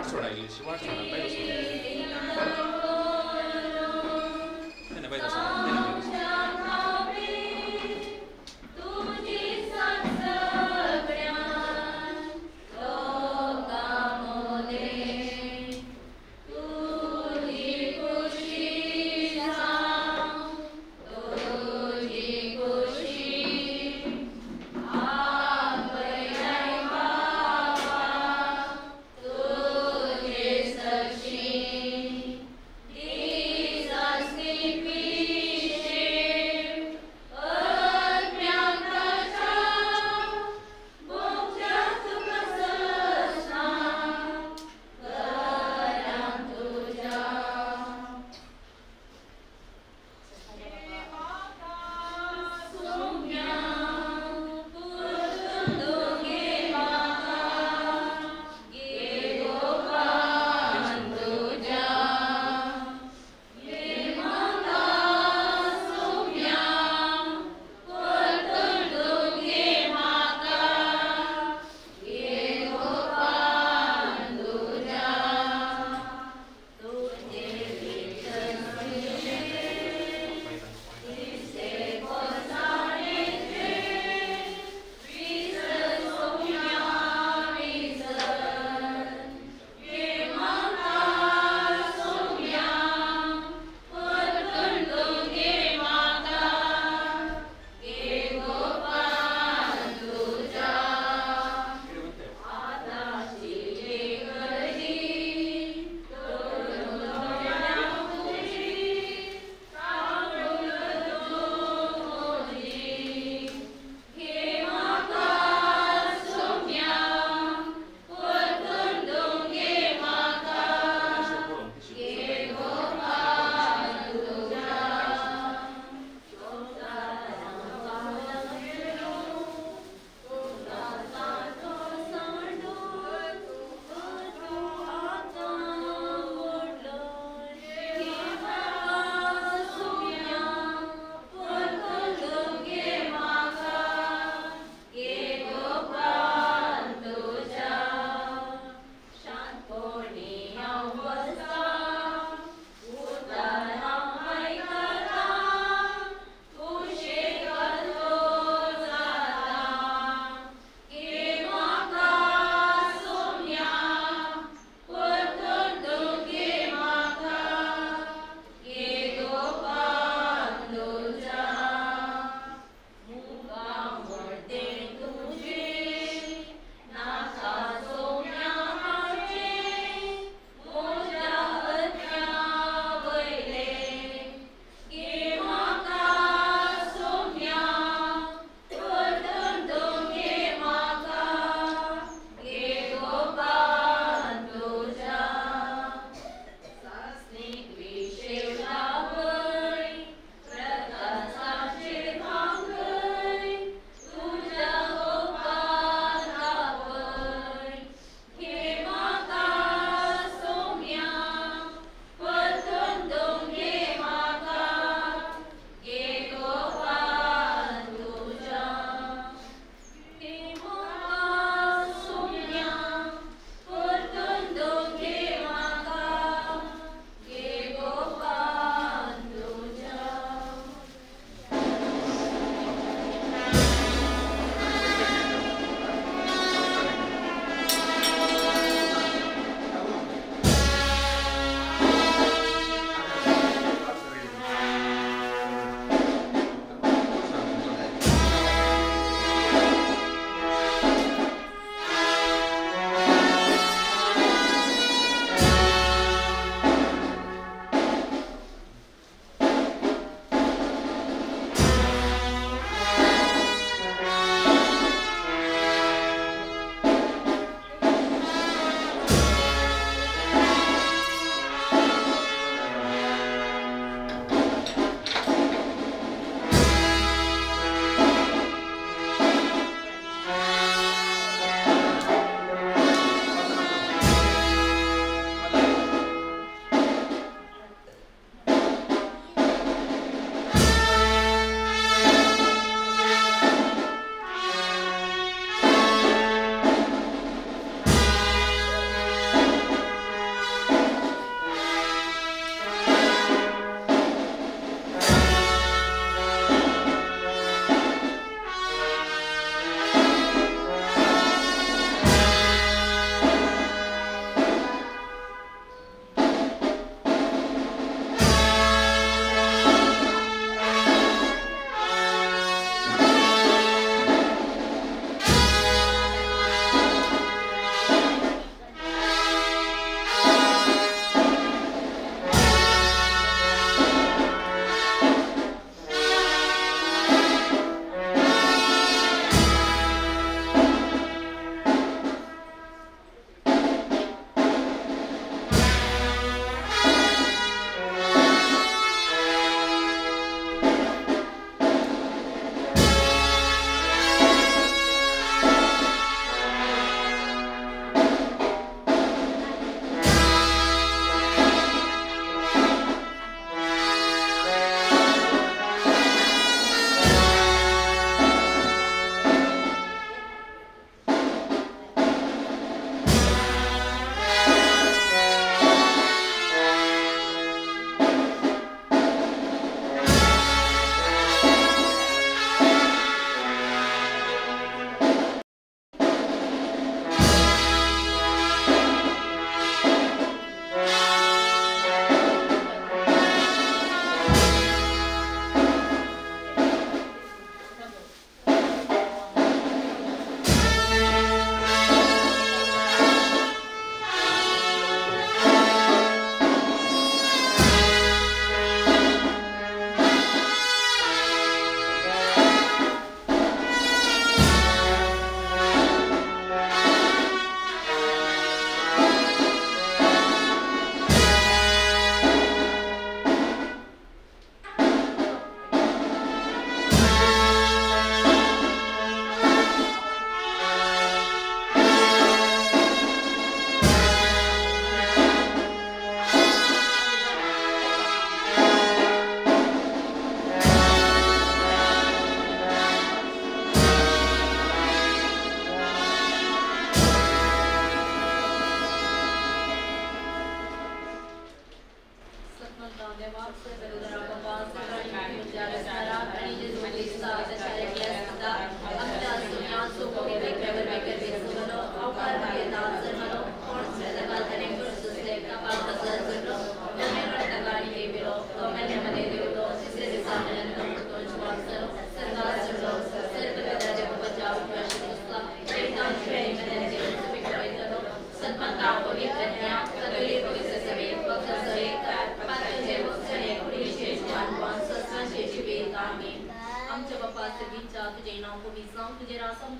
वाट सोडा इल्लीशी वाट सोडा बाहेर सोडा नाही बाहेर सोडा She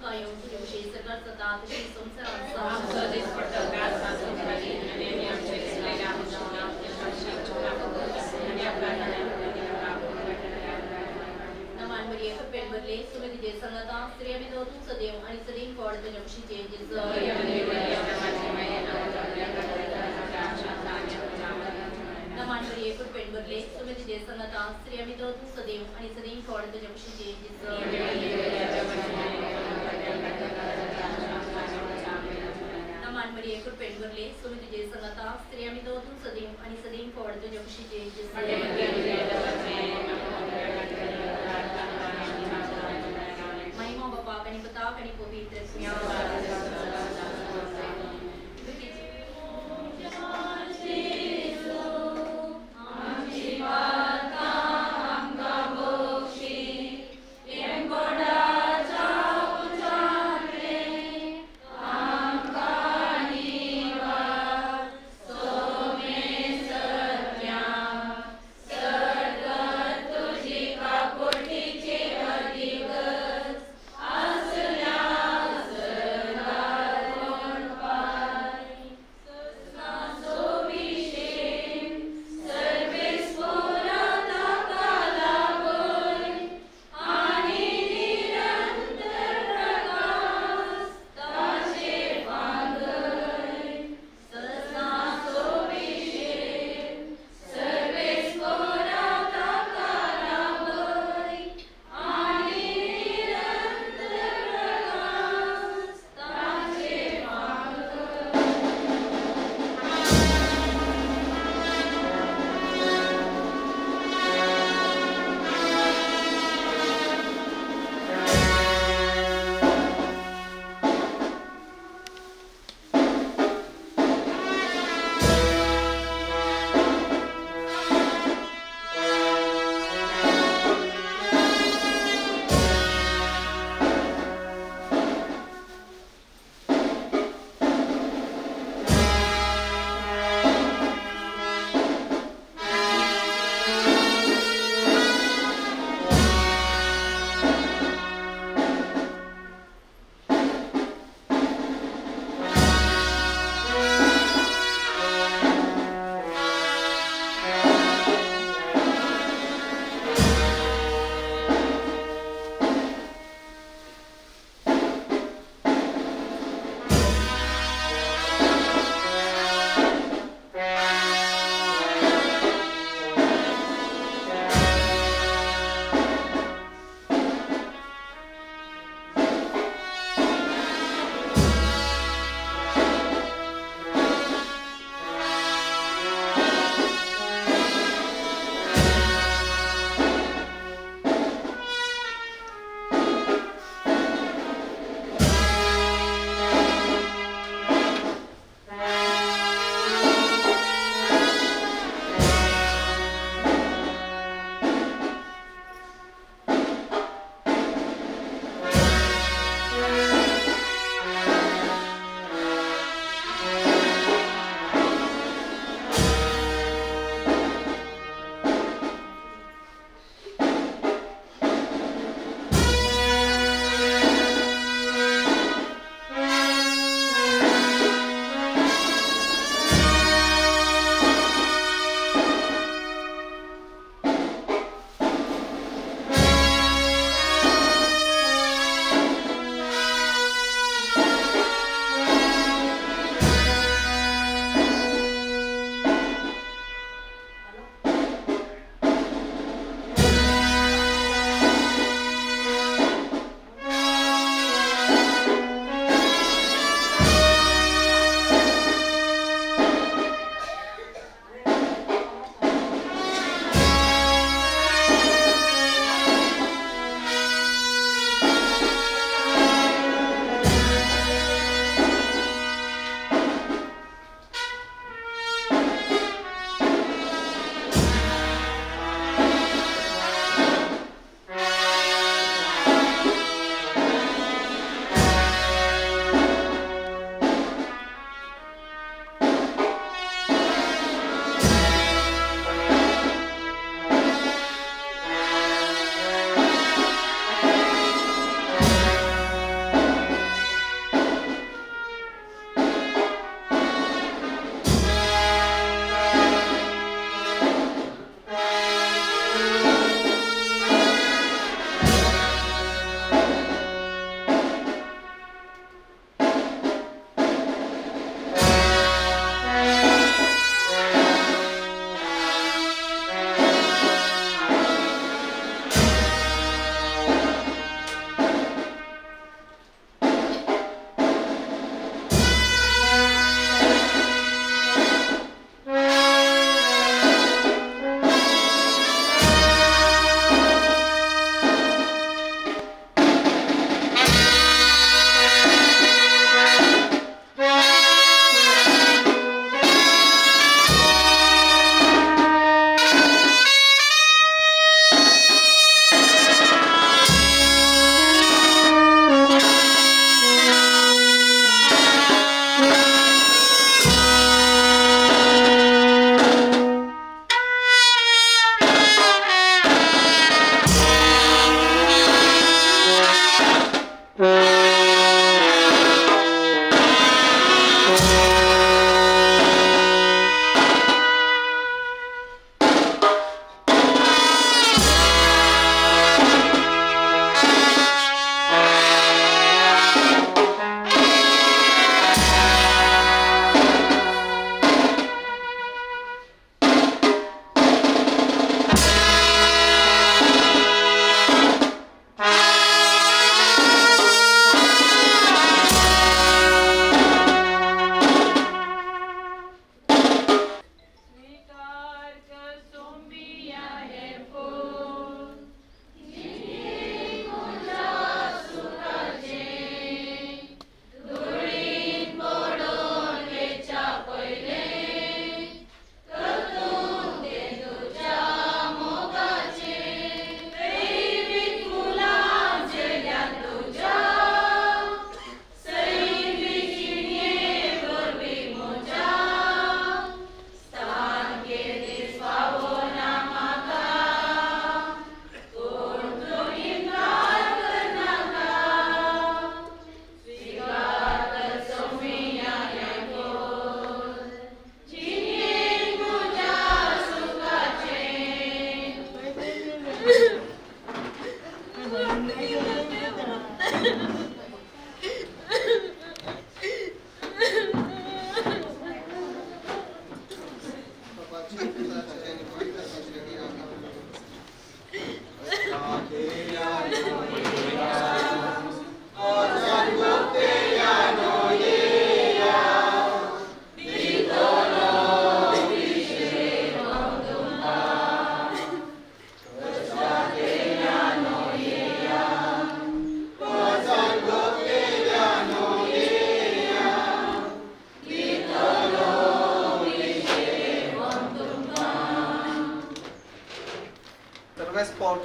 Kayong tujuh segar serta tujuh somseran Naman Maria Perberle Sumit Je Sangata Sri Abidotu Sadev and Sadim for the Jamshi changes Naman Maria Perberle Sumit Je Sangata Sri Abidotu Sadev and Sadim for the Jamshi changes Naman Maria Perberle Sumit Je Sangata Sri Abidotu Sadev and Sadim for the Jamshi changes Mahima Bapa Kani Pata Kani Pavitra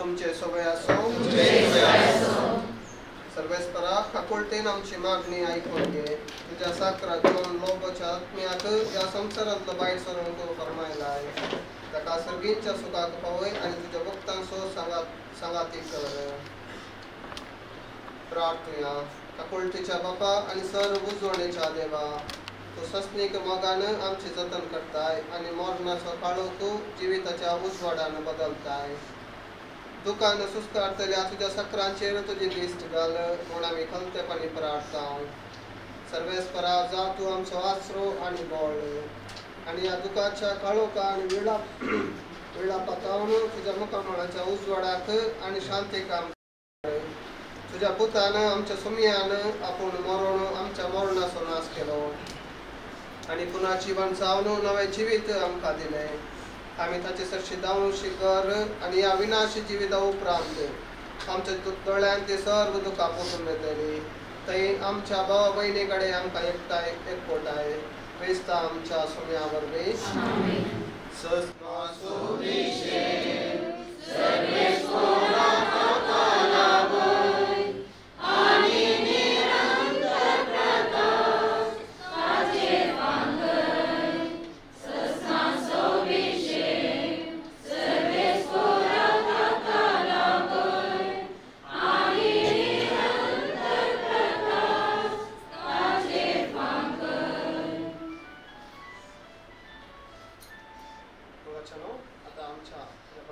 तुमचे सोबे असो. सर्वेस्परा काकुळतेन आमची मागणी ऐकून घे. तुझ्या साखरा घेऊन लोकांच्या आत्म्याक या संसारातलं वाईट सर्व तू फरमायला आहे. ताका सर्गींच्या सुखाक पावय आणि तुझ्या भक्तांसो संगाती कर. प्रार्थना. काकुळतेच्या बापा आणि सर्व उजवणीच्या देवा, तू सस्निक मोगानं आमचे जतन करताय आणि मरणाचा काळोख जीविताच्या उजवाडानं बदलताय. दुकान सुस्कारतल्या तुझ्या सक्रांचेर तुझी दिश्ट घाल म्हणून आम्ही खंतेपणी प्रार्थना. सर्वेस्परा जा तू आमचो आसरो आणि बळ आणि या दुखाच्या काळोखा आणि विळापातावन तुझ्या मुखामळाच्या उजवाडाक आणि शांती काम. तुझ्या पुतानं आमच्या सुमियानं आपण मरण आमच्या मरणाचो नाश केलो आणि पुन्हा जीवन जावन नवे जीवित आमकां दिले. आम्ही ताचे सरशी जावन शिकर आणि या विनाशी जिविता उपरांत आमच्या दोळ्यान ते सर्व दुखां पुसून येतली. थंय आमच्या भावा बहिणी कडेन आमकां एकठांय एकवटाय. वेस्ता आमच्या सुम्या वरवीं. आता आमच्या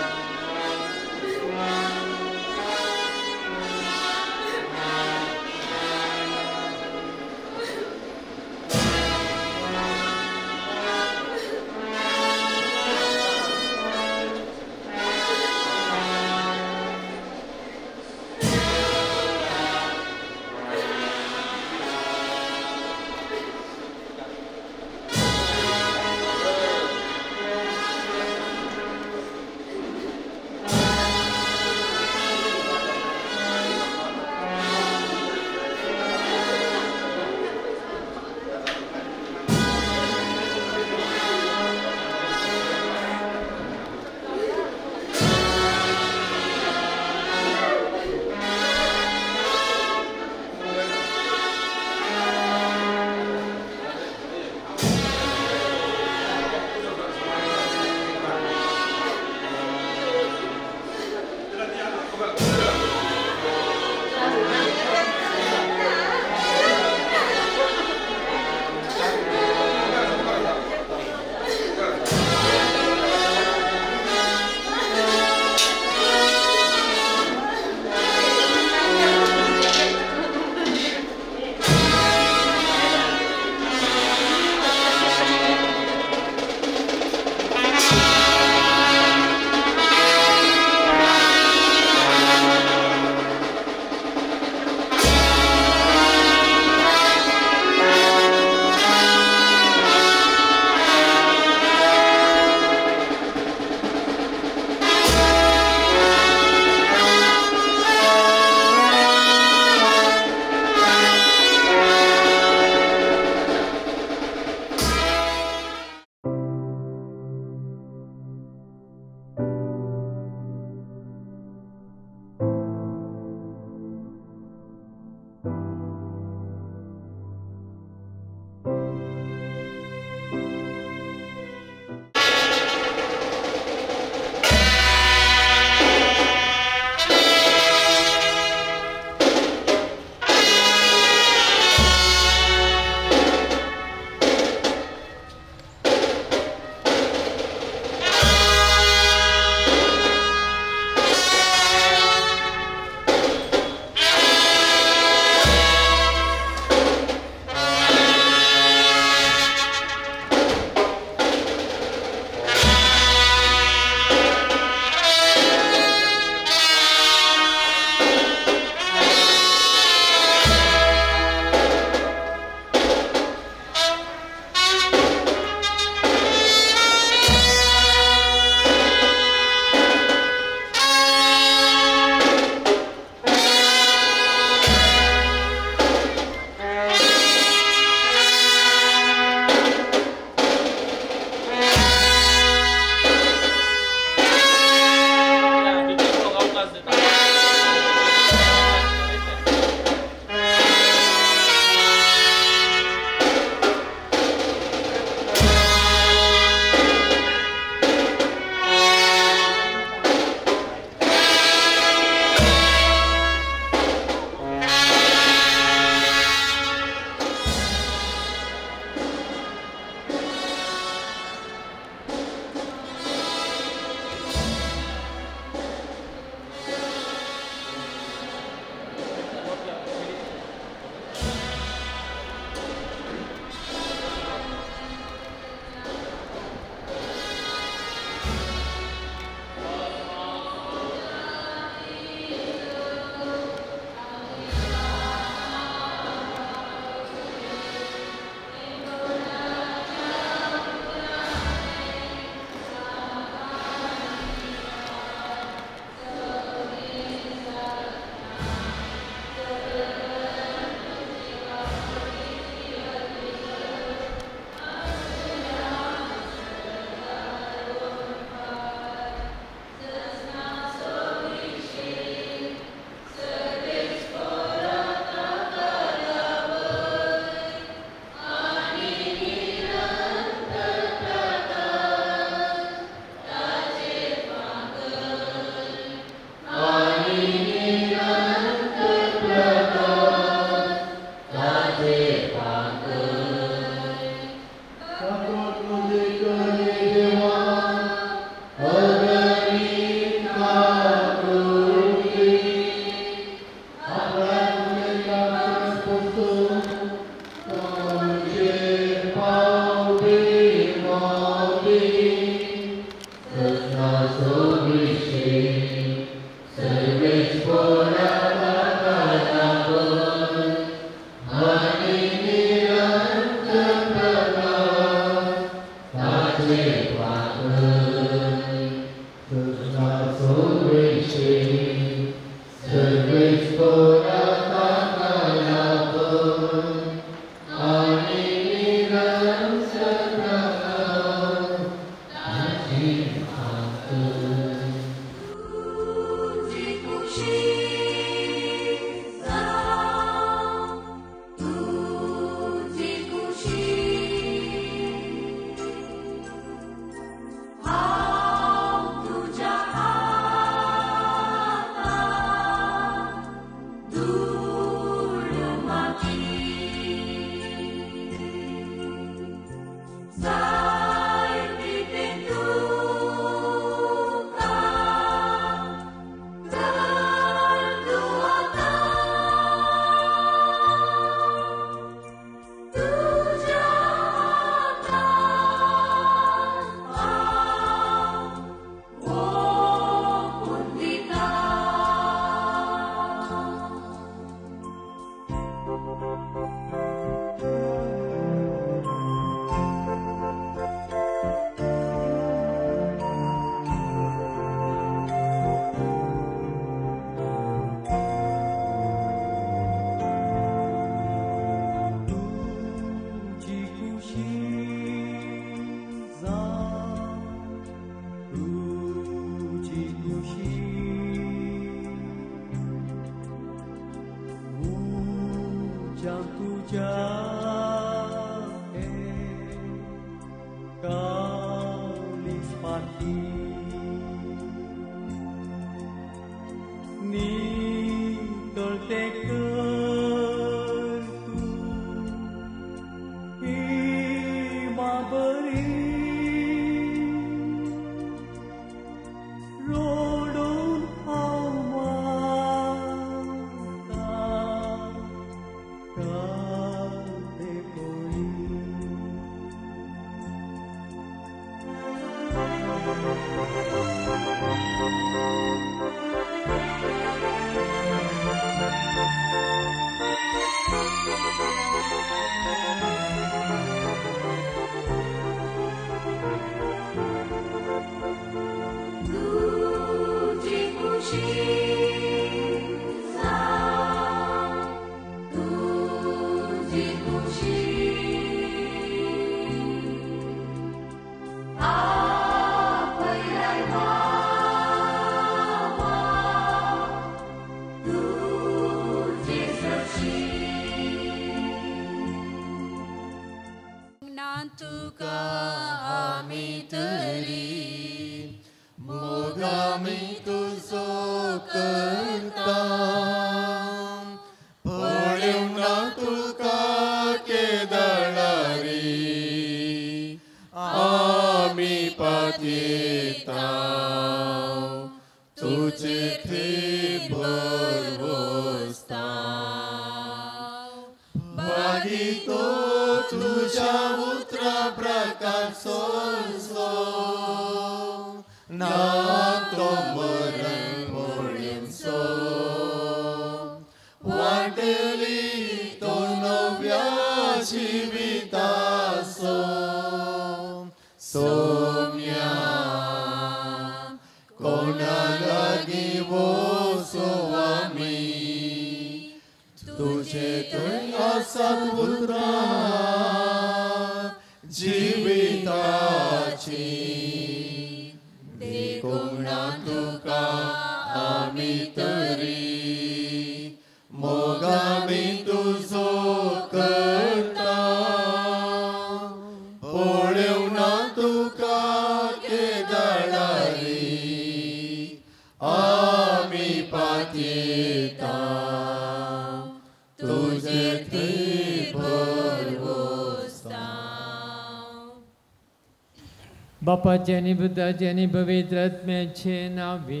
बापाचे आणि बुद्धाचे आणि पवित्र आत्म्याचे नावे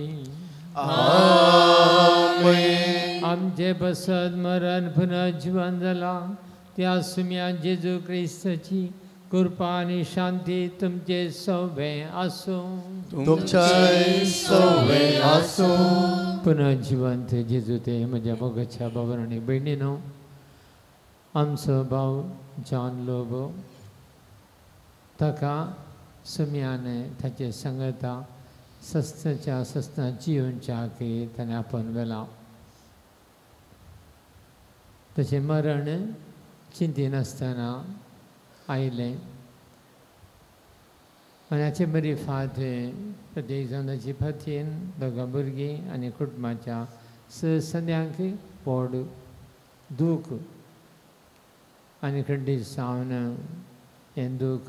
आमेन. आमचे बसत मरण पुन्हा जीवन झाला त्या सुम्या जेजू ख्रिस्ताची कृपा आणि शांती तुमचे सौभे असो. तुमचे सौवे असो. पुन्हा जिवंत जेजू ते म्हज्या मोगाच्या भावांनो आनी भयणीनो, आमचो भाव जॉन लोबो ताका सुमयाने ताचे संगता सस्ताच्या सस्ता जिवनच्या की ताणें आपण वेला. तशें मरण चिंतेनासतना आयलें आनी हाचे बरी फाट प्रत्येक जाणाची फाटीन दोगां भुरगीं आनी कुटुंबाच्या सद्यांक व्हड दूख आनी खंडीत सावन हें दूख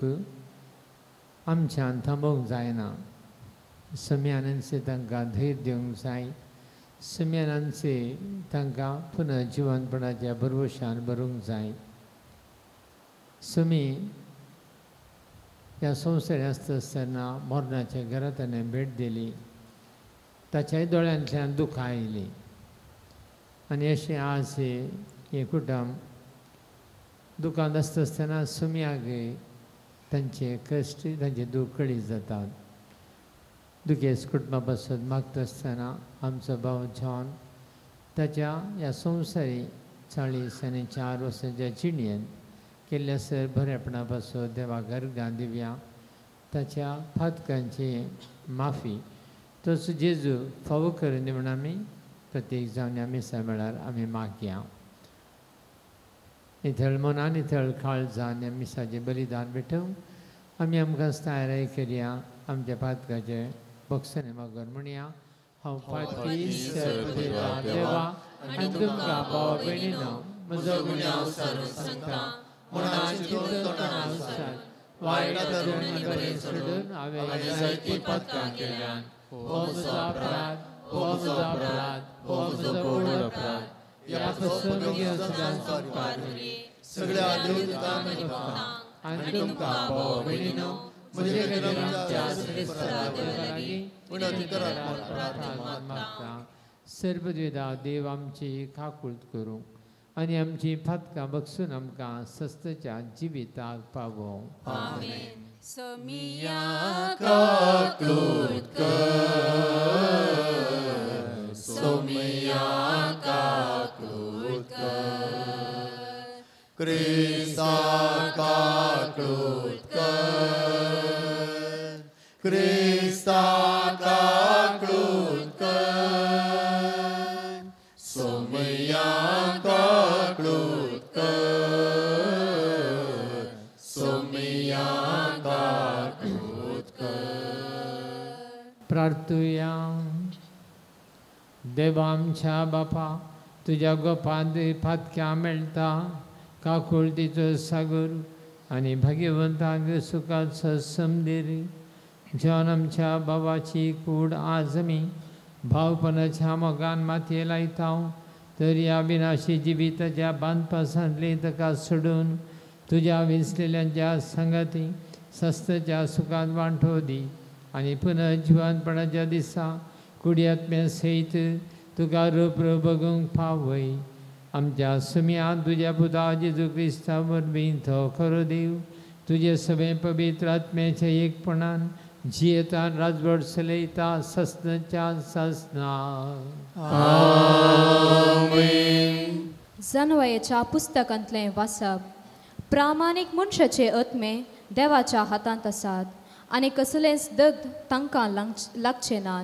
आमच्यान थांबोवंक जायना. सुमयानांचे तांकां धैर्य दिवंक जाय. सुमयानांचे तांकां पुनः जिवंतपणाच्या भरवशान भरूंक जाय. सुमी ह्या संवसारी आसतना मरणाच्या घरांत ताणें भेट दिली. ताच्याय दोळ्यांतल्यान दुखां आयलीं आनी अशें आज हें कुटुंब दुखांत आसतना सुमयाक तांचे कश्ट तांचे दूख कळीत जातात. दुखेस्त कुटुंबा पासून मागता आसतना आमचो भाव जॉन ताच्या ह्या संवसारी 40 वर्सांच्या जिणेंत केल्ल्या सर बरेपणा पासून देवाक अर्गां दिवया. ताच्या फातकांची माफी तसो जेजू फावो करून दी म्हूण आमी प्रत्येक जावन ह्या मिसा वेळार आमी मागया. नितळ मनान नितळ काळजान ह्या मिसाचें बलिदान भेटोवंक आमी आमकां तयारी करया. आमच्या फातकाचे बक्षणे मागून म्हणया. हांव फाटी सर्वदेवा देवा आनी तुमकां भाव भयणीनो म्हजो गुन्यांव सांगता. मनान चिंतन वायट आनी बरें सोडून हांवें जायतीं पातकां केल्यान हो म्हजो अपराध, हो म्हजो अपराध, हो म्हजो व्हड अपराध. ह्या पासून म्हगे सदांचो उपकार सगळ्या देवतांक आनी तुमकां भाव भयणीनो म्हजे गरजेच्या लागीं मागता. सर्वद्वेदा देव आमची काकूळट करूं आनी आमची फातकां बक्षून आमकां सस्तच्या जिविताक पावों. आमेन. समिया काकूळट कर, समिया काकूळट कर. क्रिस्ता काकूळट कर, क्रिस्ता काकूळट कर. समिया काकूळट कर, समिया काकूळट कर. प्रार्थुया. देवा आमच्या बापा, तुज्या गोपांत फातक्या मेळटा काकुळटीचो सागर आनी भाग्यवंतांक सुखाचो समदीर. जॉन आमच्या भावाची कूड आज आमी भावपणाच्या मोगान मातये लायता. तर ह्या विनाशी जिविताच्या बांदपासांतली ताका सोडून तुज्या विसलेल्यांच्या संगती सस्ताच्या सुखांत वांटो दी आनी पुनः जिवंतपणाच्या दिसा कुडयात्म्या सयत तुका रूप बगूंक फावय. आमच्या सुमयान तुज्या पुता जेजू क्रिस्ता वरवीं तो खरो देव तुजे सगळे पवित्र आत्म्याच्या एकपणान जियेता राजवट चलयता सस्ताच्या सस्ना. आमेन. जनवयाच्या पुस्तकांतलें वाचप. प्रामाणीक मनशाचे आत्मे देवाच्या हातांत आसात आनी कसलेंच दग्ध तांकां लागचें ना.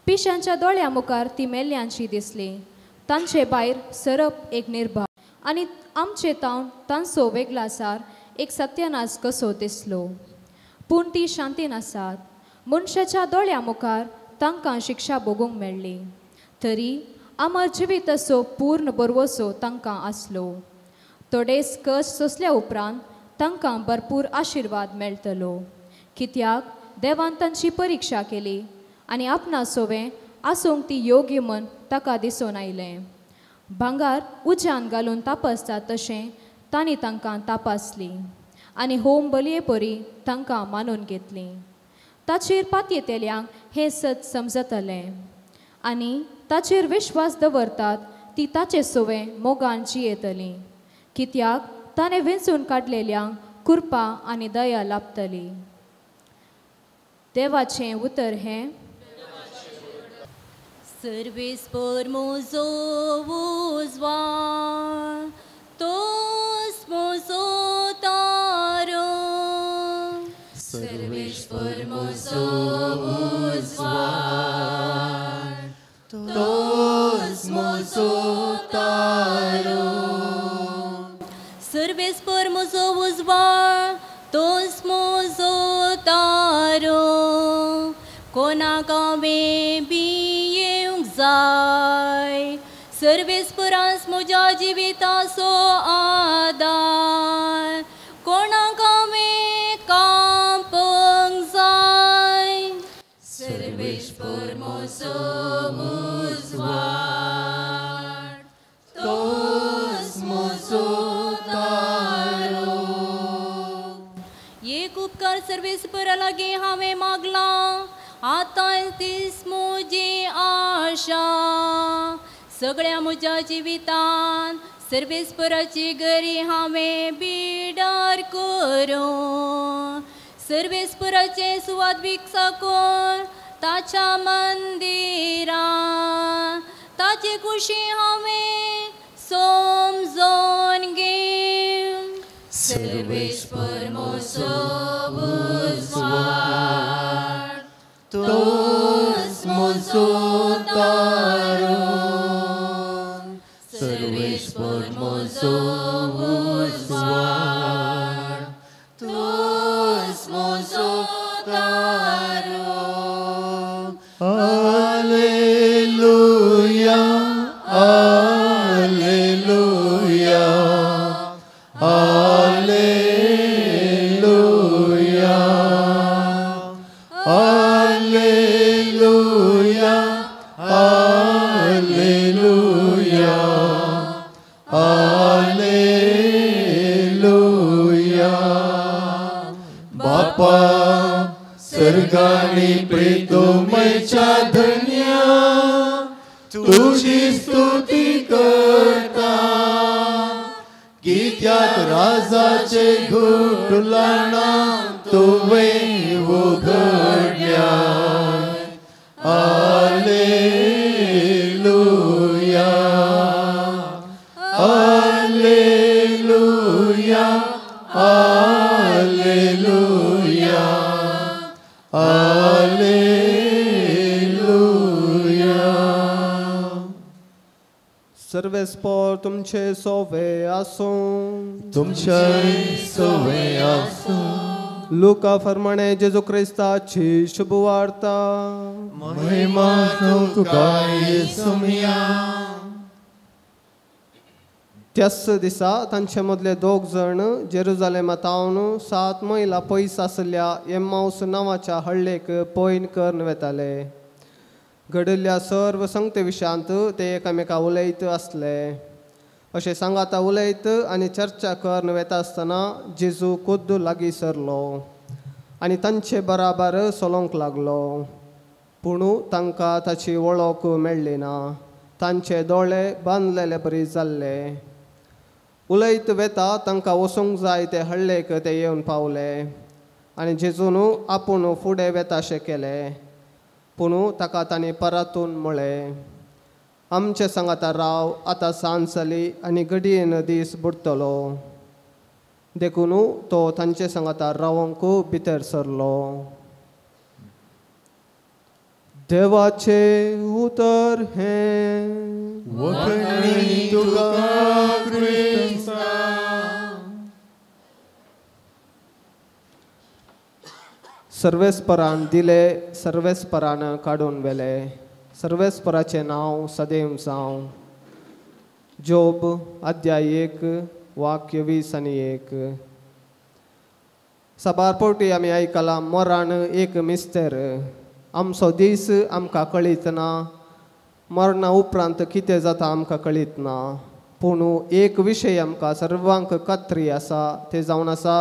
पिशांच्या दोळ्या मुखार ती मेल्ल्यांची दिसली. तांचे भायर सरप एक निर्भाव आनी आमचे तावन तांचो वेगळासार एक सत्यानाश कसो दिसलो. पूण ती शांतीन आसात. मनशाच्या दोळ्या मुखार तांकां शिक्षा भोगूंक मेळ्ळी. तरी अमर जिविताचो पूर्ण बरवसो तांकां आसलो. थोडेच कश्ट सोंसल्या उपरांत तांकां भरपूर आशिर्वाद मेळटलो. कित्याक देवान तांची परिक्षा केली आनी आपणा सोवें आसूंक ती योग्य मन ताका दिसून आयलें. भांगार उज्यान घालून तापसता तशें तांणी तांकां तापासली आनी होम बलये परी तांकां मानून घेतली. ताचेर पातयेतेल्यांक हें सत समजतलें आनी ताचेर विश्वास दवरतात ती ताचे सोवें मोगान जियेतलीं. कित्याक ताणें वेंचून काडलेल्यांक कृपा आनी दया लाभतली. देवाचें उतर हें Servis-por uzvar, tos mozotaro. Servis-por uzvar, tos mozotaro. Servis-por uzvar, tos mozotaro. Conaca bebi zai, servis-poras moja jivita so adar, conaca me kampung zai. Servis-por uzvar, tos mozotaro. ये उपकार सर्विस-पर लगे हमें मागला, आता तीस मुझे आशा. सगळ्या मुझ्या जिवितान सर्वेस्पराची गरी हांवें बिडार करो. सर्वेस्पराचे सुवात भिक्षा कोर ताच्या मंदिरान, ताची खुशी हांवें समजोन घेव. सर्वेस्पर uzvar, tos mozotaro. Servis-por uzvar, tos mozotaro. Alleluia, alleluia, alleluia, alleluia, alleluia, alleluia. बापा सर्गानी प्रीतुमयच्या धन्या, तुझी स्तुती करता. गीत्यात राजाचे घुटलाना तुवें उघडल्या. Alleluia, alleluia, alleluia, alleluia. सर्वेस्पर तुमचे सोवे आसूं. तुमचे सोवे आसूं. लुका फर्माणे जेजू क्रिस्ताची शुभ वार्ता. महिमा तुका येसुमिया. त्याच दिसा तांचे मदले दोग जण जेरुजालेमांतावन 7 मैला पयस आसल्या एम्माऊस नांवाच्या हळ्ळेक पयन करून वेताले. घडिल्ल्या सर्व संगते विशयांत ते एकामेका उलयत आसले. अशें सांगाता उलयत आनी चर्चा करून वेता आसतना जेजू खुद्द लागीं सरलो आनी तांचे बराबर चलोवंक लागलो. पूण तांकां ताची वळख मेळ्ळी ना. तांचे दोळे बांदलेले बरी जाल्ले. उलयत वेता तांकां वचूंक जाय ते हळ्ळेक ते येवन पावले आनी जेजून आपूण फुडें वेताशें केलें. पूण ताका तांणी परतून म्हळें, आमचे सांगाता राव, आतां सांज जाली आनी घडयेन दीस बुडतलो. देखून तो तांचे सांगाता रावंक भितर सरलो. देवाचे उतर हें वखणी तुका क्रिस्ता. सर्वेस्परान दिले, सर्वेस्परान काडून वेले. सर्वेस्पराचे नांव सदैव जावं. जोब अध्याय 1 वाक्य 20 आनी 1. साबार फावटी आमी आयकलां मरण एक मिस्तेर. आमचो दीस आमकां कळीत ना. मरणा उपरांत कितें जाता आमकां कळीत ना. पूण एक विशय आमकां सर्वांक खात्री आसा, तें जावन आसा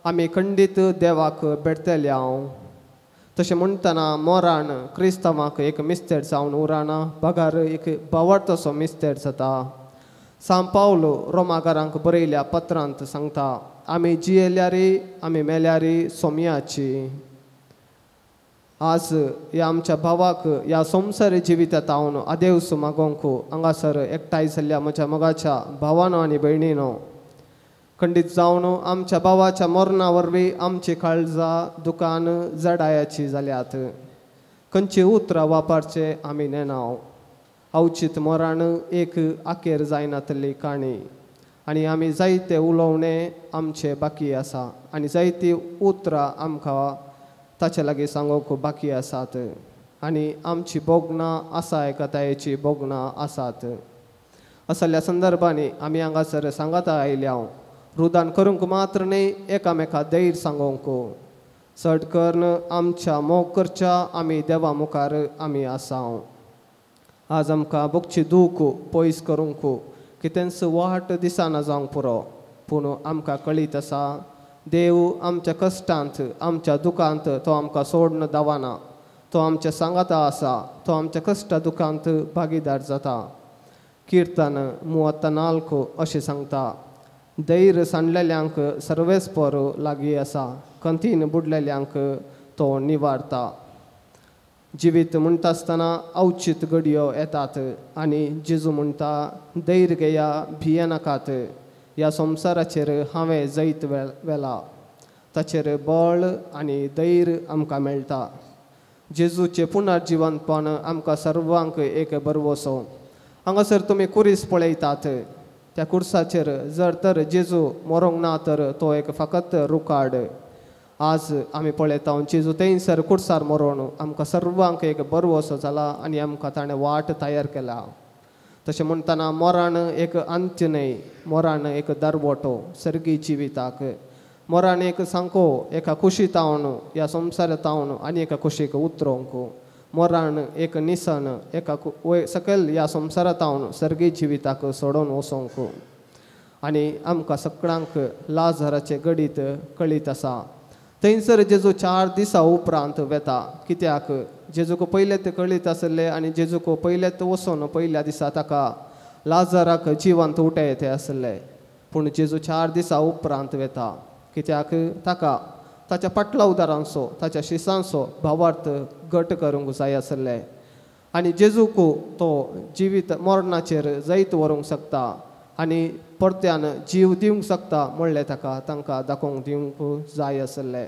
आमी खंडीत देवाक भेटतले हांव. तशें म्हणटना मरण क्रिस्तांवाक एक मिस्तेर जावन उरना, पगार एक बावडतसो मिस्तेर जाता. सांत पावलो रोमाकारांक बरयल्या पत्रांत सांगता, आमी जियेल्यारी आमी मेल्यारी सोमयाची. आज ह्या आमच्या भावाक ह्या संवसारी जिवितांत हांव आदेवस मागोंक हांगासर एकठांय जाल्ल्या म्हज्या मोगाच्या भावानो आनी भयणीनो, खंडीत जावन आमच्या भावाच्या मरणा वरवीं आमची काळजां दुकान जडायाची जाल्यात. खंयची उतरां वापरचे आमी नेनाव. अवचित मरण एक आखेर जायनातली काणी आनी आमी जायते उलोवणे आमचे बाकी आसा आनी जायतीं उतरां आमकां ताचे लागीं सांगोवंक बाकी आसात आनी आमची बोगणां आसा एकातायेची बोगणां आसात. असल्या संदर्भांनी आमी हांगासर सांगाता आयल्या रुदान करूंक मात्र न्ही, एकामेका धैर्य सांगोवंक. चड करून आमच्या मोग करच्या आमी देवा मुखार आमी आसा. आज आमकां भोगची दूख पयस करूंक कितेंच वाट दिसना जावंक पुरो, पूण आमकां कळीत आसा देव आमच्या कश्टांत आमच्या दुखांत तो आमकां सोडून दावाना. तो आमच्या सांगाता आसा, तो आमच्या कश्टा दुखांत भागीदार जाता. किर्तन 34 अशें सांगता, धैर्य सांडलेल्यांक सर्वेस्पर लागीं आसा, खंतीन बुडलेल्यांक तो निवारता. जिवीत म्हणटा आसतना अवचित घडयो येतात आनी जेजू म्हणटा धैर्य घेया, भिये नाकात. ह्या संवसाराचेर हांवें जैत वेला, ताचेर बळ आनी धैर्य आमकां मेळटा. जेजूचें पुनर्जिवनपण आमकां सर्वांक एक बरवसो. हांगासर तुमी कुरीस पळयतात, त्या कुर्साचेर जर तर जेजू मरोंक ना तर तो एक फकत रुकाड. आज आमी पळयता जेजू थंयसर कुर्सार मरोन आमकां सर्वांक एक बरवसो जाला आनी आमकां ताणें वाट तयार केला. तशें म्हणटना मरण एक अंत्य न्हय, मरण एक दरवटो सर्गी जिविताक. मरण एक सांको एका कुशीत हावन ह्या संवसारांत हावन आनी एका कुशीक उतरोवंक. मरण एक निसन एका सकयल ह्या संवसारांत हावन सर्गी जिविताक सोडून वचोवंक. आनी आमकां सगळ्यांक लाजराचे घडीत कळीत आसा. थंयसर जेजू 4 दिसां उपरांत वेता. कित्याक जेजूक पयलेंत कळीत आसलें आनी जेजूक पयलेंत वचून पयल्या दिसा ताका लाजराक जिवंत उठयते आसलें. पूण जेजू 4 दिसां उपरांत वेता. कित्याक ताका ताच्या पाटला उदारांचो ताच्या शिसांचो भावार्थ घट करूंक जाय आसलें. आनी जेजूक तो जिवीत मरणाचेर जैत व्हरूंक शकता आनी परत्यान जीव दिवंक शकता म्हणलें तांकां दाखोवंक दिवंक जाय आसलें.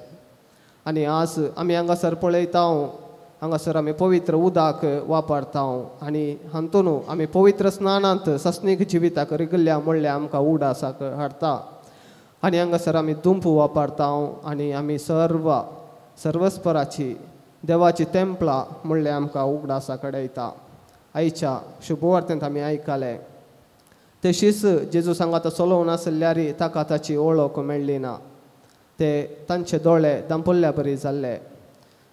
आनी आज आमी हांगासर पळयता, हांगासर आमी पवित्र उदक वापरता आनी हातून आमी पवित्र स्नानांत सस्नीक जिविताक रिगल्ल्या म्हणलें आमकां उडासाक हाडटा. आनी हांगासर आमी दुंप वापरता आनी आमी सर्वस्पराची देवाची तेंपलां म्हणलें आमकां उगडासाक हाडयता. आयच्या शुभवार्तेंत आमी आयकलें ते शीस जेजू सांगाता चलोवन आसल्यार ताका ताची वळख मेळ्ळी ना. ते तांचे दोळे दांपल्ल्या बरी जाल्ले.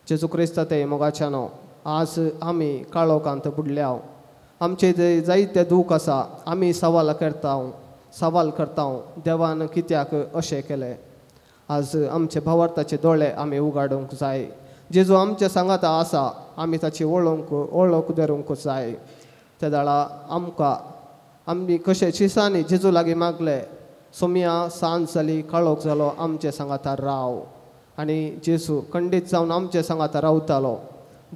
जेजू क्रिस्त ते मोगाच्यानो, आज आमी काळोखांत बुडल्या. आमचे जे जायते दूख आसा आमी सवाल करता देवान कित्याक अशें केलें. आज आमचे भावार्थाचे दोळे आमी उगाडूंक जाय. जेजू आमच्या सांगाता आसा, आमी ताची वळख धरूंक जाय. त्या दाळा आमी कशे शिसांनी जेजू लागीं मागले, सोमया सांज जाली, काळोख जालो, आमचे सांगाता राव. आनी जेजू खंडीत जावन आमचे सांगाता रावतालो.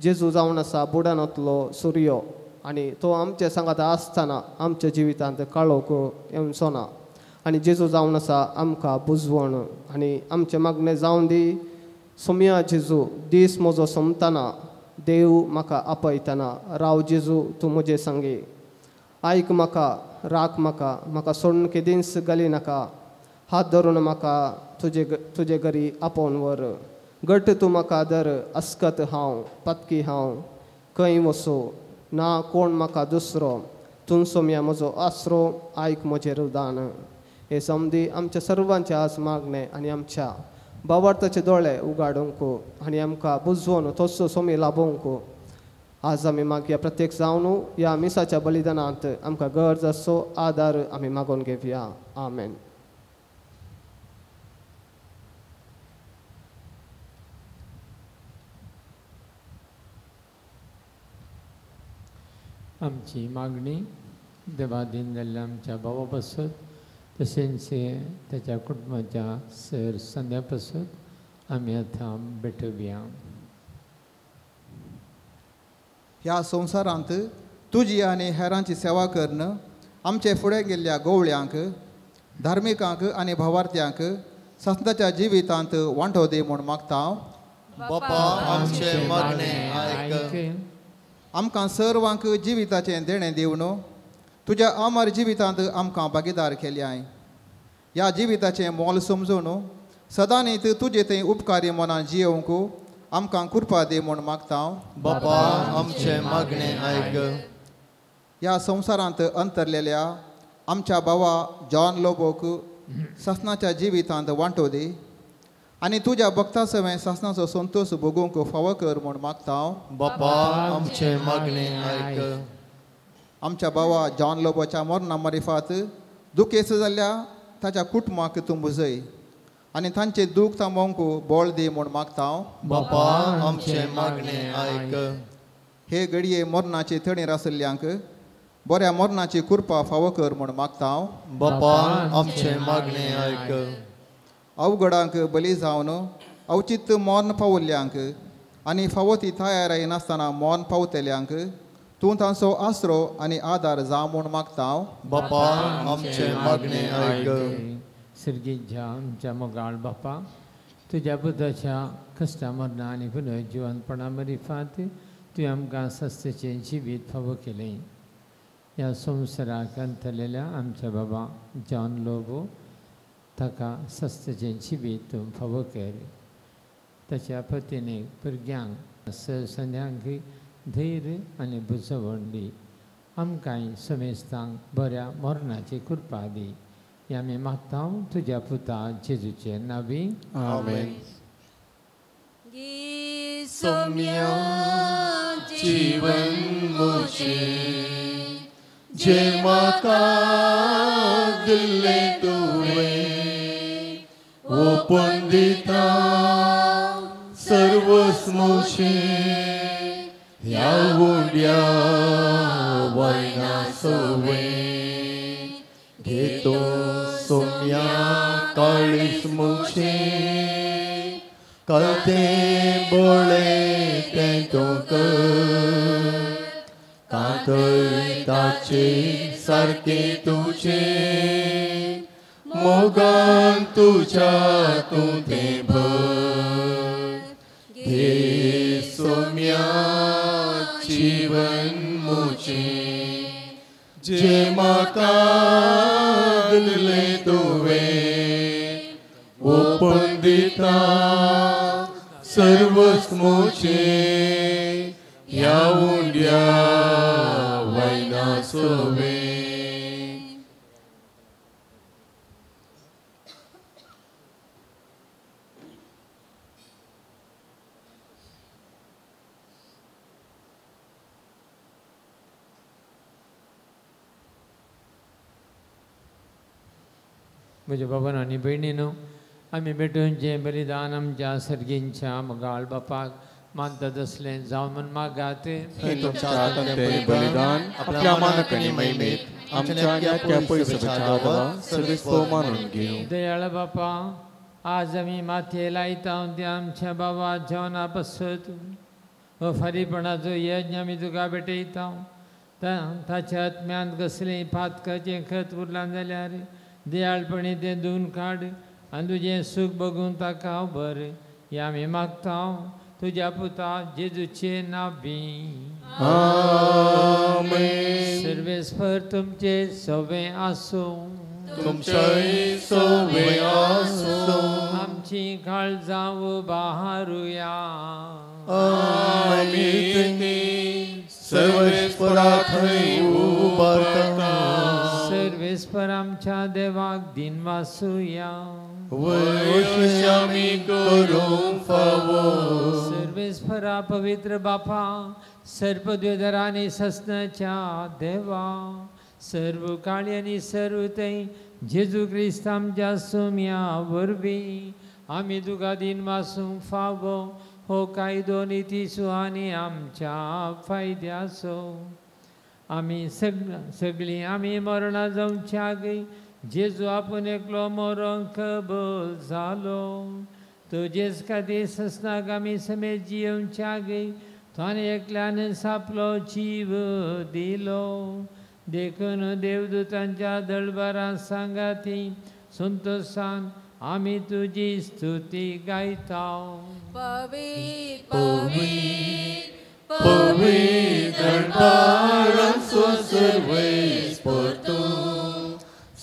जेजू जावन आसा बुडनांतलो सूर्य आनी तो आमचे सांगाता आसतना आमच्या जिवितांत काळोख येवचो ना. आनी जेजू जावन आसा आमकां बुजवण. आनी आमचे मागणें जावन दी, सोमया जेजू दीस म्हजो सोंपतना देव म्हाका आपयतना राव जेजू तूं म्हजे संगी. आयक म्हाका, राख म्हाका सोडून केदींच घाली नाका. हात धरून म्हाका तुजे घरी आपोवन व्हर. घट तूं म्हाका धर, अस्कत हांव, पत्की हांव, खंय वचूं ना कोण म्हाका दुसरो. तूं सोम्या म्हजो आसरो, आयक म्हजें रुदान. हे समधी आमच्या सर्वांचे आज मागणें आनी आमच्या भावार्थाचे दोळे उगाडूंक आनी आमकां बुजवून तसो सोमी लाभोवंक आज आमी मागया. प्रत्येक जावन ह्या मिसाच्या बलिदानांत आमकां गरज असो आदार आमी मागून घेवया. आमेन. आमची मागणी देवा दिन जाल्ल्या आमच्या भावा पासत तशेंच त्याच्या कुटुंबाच्या सर संध्यापासून आम्ही आता भेटूया. ह्या संवसारांत तुजी आनी हेरांची सेवा करणं आमचे फुडें गेल्ल्या गवळ्यांक, धार्मिकांक आनी भावार्थ्यांक सत्नाच्या जिवितांत वांटो दी म्हूण मागता. बापा आमचे मागणे आयक. आमकां सर्वांक जिविताचें देणें दिवन तुज्या अमर जिवितांत आमकां भागीदार केल्याय. ह्या जिविताचें मोल समजून सदांच तुजे थंय उपकारी मनान जियोवंक आमकां कृपा दी म्हूण मागता. बापा आमचे मागणे आयक. ह्या संवसारांत अंतरलेल्या आमच्या भावा जॉन लोबोक ससनाच्या जिवितांत वांटो दी आनी तुज्या भक्तां सवें ससनाचो संतोश भोगूंक फावो कर म्हूण मागता. बापा आमचे मागणे आयक. आमच्या भावा जॉन लोबोच्या मरणा मारिफात दुखेस जाल्ल्या ताच्या कुटुंबाक तूं बुजय आनी तांचे दूख थांबोवंक बोळ दी म्हूण मागता. बापा आमचे मागणे आयक. हे घडये मरणाचे थंडेर आसल्ल्यांक बऱ्या मरणाची कृपा फावो कर म्हूण मागता. बापा आमचे मागणे आयक. अवघडांक बली जावन अवचित मरण पावल्ल्यांक आनी फावो ती तयाराय नासतना मरण पावतल्यांक तूं तांचो आसरो आनी आदार जाव म्हूण मागता. बापा आमचे मागणे आयक. सर्गीच्या आमच्या मोगाळ बापा, तुज्या पुताच्या कश्टा मरणा आनी पुनर्जिवनपणा मरिफात तुवें आमकां सस्तेचें जिवीत फावो केलें. ह्या संवसाराक अंतरलेल्या आमच्या बाबा जॉन लोबो ताका सस्तेचें जिवीत तूं फावो कर. ताच्या पत्नीक भुरग्यांक संध्यांक धैर्य आनी बुजवण दी. आमकांय समेस्तांक बऱ्या मरणाची कृपा दी. ह्या आमी मागता तुज्या पुता जेजूचे नांवी. आमेन. सौम्या जीवन मुझे जे म्हाका दिल्लें तुवें ओपून दिता सर्वस्व मुझें ह्या उंड्या वायना सवें घेतो सौम्या काळीस मुझें कळते बोळे तें तूं कर कांतय ताचे सारके तुजे मोगान तुज्या तूं तें भर घे सौम्या जीवन मुझें जे म्हाका दिल्लें तुवें ओपून दिता सर्वस्व मुझें ह्या उंड्या वायना सवें. म्हज्या बाबान आनी भयणीनो, आमी भेटून जें बलिदान आमच्या सर्गींच्या मोगाळ बापाक मानतात असलें जावं म्हूण मागात. हे तुमच्या हातांत तें बलिदान आपल्या मानक आनी महिमेत आमच्या आख्या पयसुच्या देवा सर्वेस्व मानून घेवं. दयाळ बापा, आज आमी माथये लायता ते आमच्या बाबा जॉना पासत हो फारीपणाचो यज्ञ आमी तुका भेटयता. ताच्या आत्म्यांत कसलें फातकाचें खत उरलां जाल्यार दयाळपणी तें धुवन काड आनी तुजें सूख बघून ताका भर. हें आमी मागता तुज्या पुता जेजूचे नांवी. आमेन. सर्वेस्पर तुमचे सवें आसूं. तुमचेय सवें आसूं. आमची काळजां उबारुया. आमी सर्वेस्परा थंय उबारता. सर्वेस्पर आमच्या देवाक दिन वासुया. वैश आमी करूंक फावो. सर्वेस्परा पवित्र बापा, सर्पद्योधरा आनी सस्नाच्या देवा, सर्व काळी आनी सर्व थंय जेजू क्रिस्त आमच्या सोम्या वरवीं आमी तुका दिन वासूंक फावो. हो कायदो निती सुहानी आमच्या फायद्याचो. आमी सगळीं आमी मरणा जावच्या जेजू आपण एकलो मरोंक कबूल जालो, तुजेच खातीर ससनाक आमी समेत जियोवच्या गे, ताणें एकल्यान सापलो जीव दिलो. देखून देवदूतांच्या दळबारा सांगाती संतोषान आमी तुजी स्तुती गायता.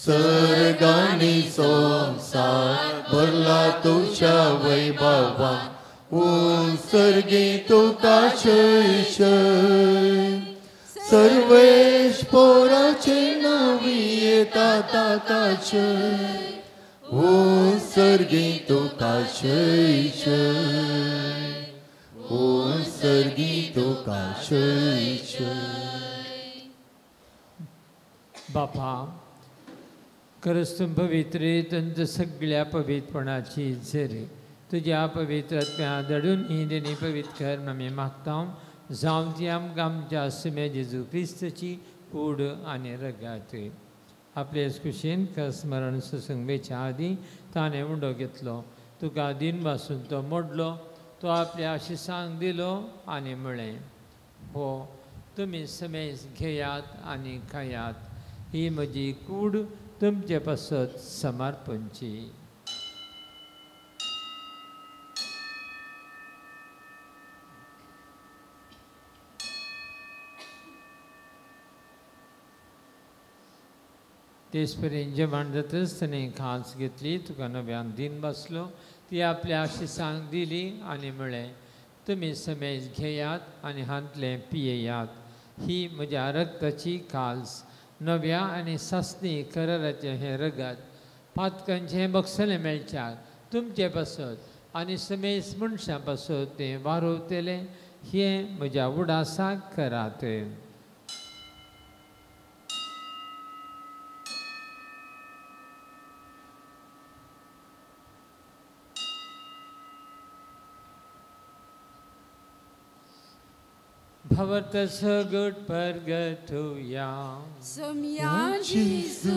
सर्गानी संसार भरला तुझ्या वैभवा, उत्सर्गी तुका शय शय. सर्वेश पोराचे नावी येता ताताचय, उत्सर्गी तुका शय शय, उत्सर्गी तुका शय शय. बापा, खरंच तूं पवित्र तुमच्या सगळ्या पवित्रपणाची झरी तुझ्या पवित्रत्म्या दडून ही देणी पवित्र कर आमी मागता. जावं ती आमकां आमच्या सुमे जेजू क्रिस्तची कूड आनी रगात. आपले खुशेन स्मरण सुसंगेच्या आदी ताणें उंडो घेतलो, तुका दिन पासून तो मोडलो, तो आपल्या आशिसांक दिलो आनी म्हळें, हो तुमी समेज घेयात आनी खायात, ही म्हजी कूड तुमचे पासत समर्पणची. तेचपर्यंत जेवण जातच ताणें खास घेतली, तुका नव्यान दिन बसलो, ती आपल्या आशिसांक दिली आनी म्हळें, तुमी समेज घेयात आनी हांतलें पियेयात, ही म्हज्या रक्ताची खास, नव्या आनी सासणी कराराचें हें रगत, पातकांचें हें बक्षलें मेळच्याक तुमचे पासत आनी समेज मनशां पासत तें वारोवतलें, हें म्हज्या उडासाक करात. भवतस गुट परगतुया Jesu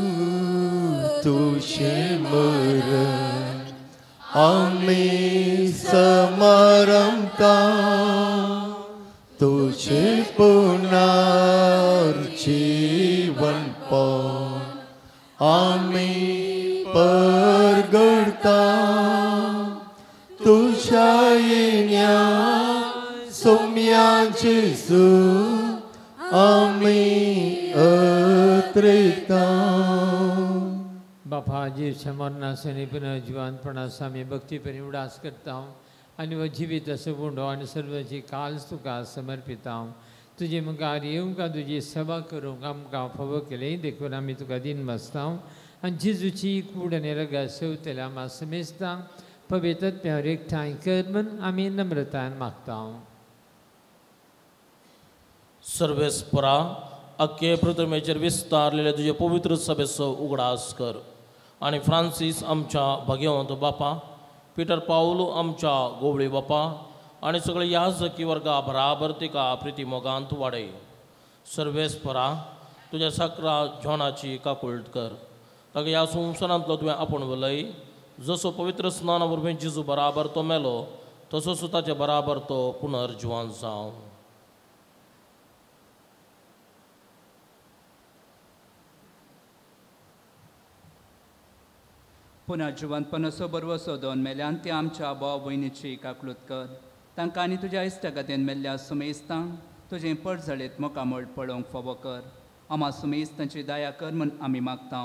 तुझे मरण आम्ही समारंभता, तुझे पुनर्जीवन पण आम्ही परगडता, तुझ्या येण्या सौम्या जेजू आम्ही अत्रेता. बापा जीवच्या मरणासनी पुन्हा जिवानपणास आमी भक्तीपरी उडास करता आनी हो जिवीत असो उंडो आनी सर्वची काल्स तुका समर्पिता. तुजे मुखार येवंक तुजी सेवा करूंक आमकां फावो केले, देखून आमी तुका दिन बसता आनी जेजूची कूड आनी रगत सेवतले आम्हा समेजता. पवित्रत्म्यावर एकठांय कर म्हूण आमी नम्रतायेन मागता. सर्वेस्परा अख्खे पृथ्वीचेर विस्तारलेले तुझे पवित्र सभेचो उगडास कर आनी फ्रांसीस आमच्या भगवंत बापा, पिटर पावलो आमच्या गोवळी बापा आनी सगळे याजकी वर्गा बराबर तिका प्रिती मोगांत वाडय. सर्वेस्परा तुझ्या सकरा जोनाची काकुळट कर, ताका ह्या संवसारांतलो तुवें आपूण वलय. जसो पवित्र स्नाना वरवीं जेजू बराबर तो मेलो, तसोच ताचे बराबर तो पुनर्जिवन जावं. पुन्हा जिवंतपणाचो बरवो सोदोन मेल्यान ते आमच्या भाव भयणीची काकलूत कर. तांकां आनी तुज्या इश्टगतीन मेल्ल्या सुमेस्तांक तुजें पडझडीत मोकामोळ पळोवंक फावो कर. आम्हा सुमेस्तांची दया कर म्हूण आमी मागता.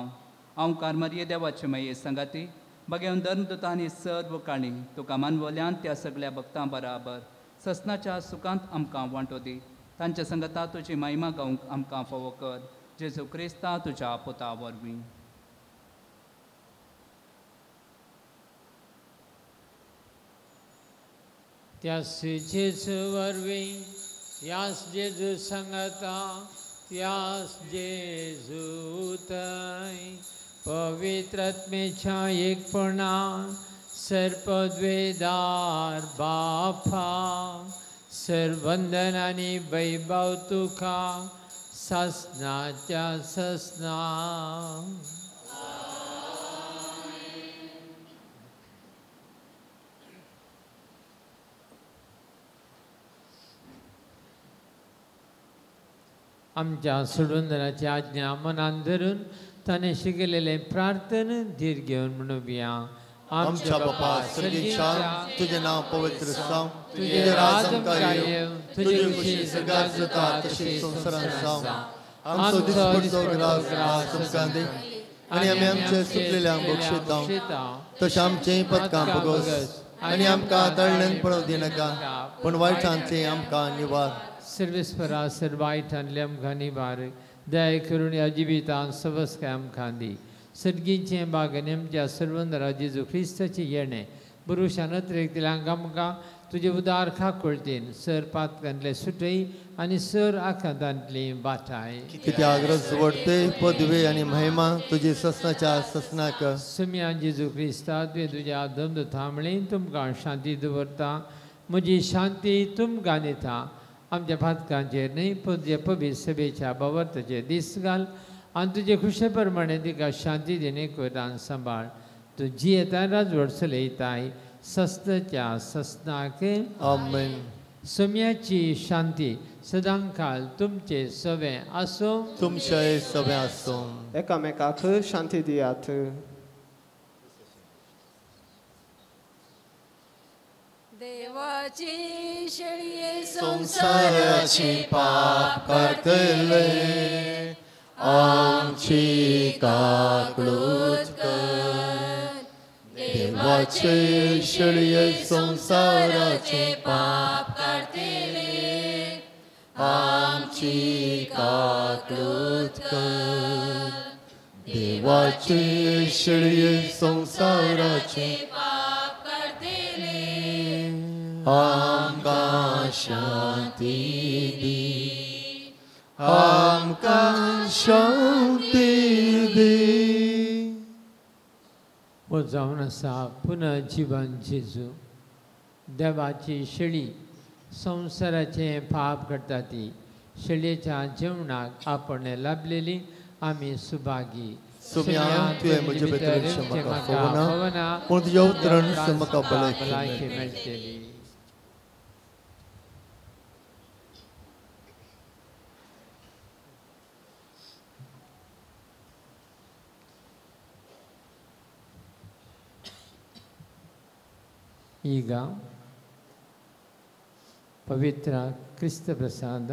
हांव कार्मरीय देवाचे मये सांगाती बगेवन धर्मदूतांनी सर्व काणी तुका मानवल्यान त्या सगळ्या भक्तां बराबर ससनाच्या सुखांत आमकां वांटो दी. तांच्या संगता तुजी महिमा गावंक आमकां फावो कर. जेजू क्रिस्ता तुज्या पुता वरवीं. त्यास जेजू वरवीं यास जेजू सांगता, त्यास जेजू थंय पवित्रत्मेच्या एकपणा सर्पद्वेदार बापा, सर्वंदन आनी वैभव तुका ससनाच्या ससना. आमच्या सोडूंदराची आज्ञा मनात धरून ताणें शिकलेले प्रार्थन धीर घेवन म्हणुया. आमच्या बापा सर्गीच्या तुझे नाव पवित्र जावं, तुझे राज आमकां येवं, तुझी खुशी सगळ्याक जाता तशी संवसारांत जावं. आमचो दिसपडटो ग्रास तुमकां दी आनी आमी आमचे सुटलेल्यांक बक्षिता, तशें आमचें पदकां बगस आनी आमकां तळ्यान पडोवंक दिनाका, पूण वायटांतलीं आमकां निवार. सर्वेस्परा सर्वायटांतले आमकां निवार, दया करून ह्या जिवितांत सबस्काय आमकां दी. सर्गीचें बागेन आमच्या सर्वंदरा जेजू क्रिस्ताचें येणें बुरुशान अतिरेक्तल्यांक आमकां तुजे उदार खाकूळतीन सर पातकांतले सुटय आनी सर आखांतांतली बाटाय. कित्याक रजवडते पदवे आनी महिमा तुजी ससनाच्या ससनाक. सुम्या जेजू क्रिस्ता तुवें तुज्या दंद थांबळें तुमकां शांती दवरता, म्हजी शांती तुमकां दिता. आमच्या पातकांचेर न्ही तुजे पवित्र सभेच्या बाबतीचे दीस घाल आनी तुजे खुशे प्रमाणे तिका शांती दिने कोरान सांबाळ. तूं जियेता राजवट चलयताय सस्ताच्या ससनाक. आमेन. सुम्याची शांती सदांकाल तुमचे सवे आसूं. तुमचे सवे आसूं. एकामेकाक शांती दियात. देवाची शेळये संसाराची पाप करतले, आमची काकूळट कर. देवाचे शेळये संसाराचे पाप करतले, आमची काकूळट कर. देवाचे शेळये संसाराचे पाप करतले, आमकां शांती दी, आमकां शांती दी. वो जावन आसा पुनः जीवन जेजू, देवाची शेळी संवसाराचें पाप करता ती शेळयेच्या जेवणाक आपण लाभलेली आमी सुभागी. सुम्या तुवें म्हजे भितर म्हाका फोवना, पूण तुज्या उतरान म्हाका भलायकी मेळटली. ಈಗ ಪವಿತ್ರ ಕ್ರಿಸ್ತ ಪ್ರಸಾದ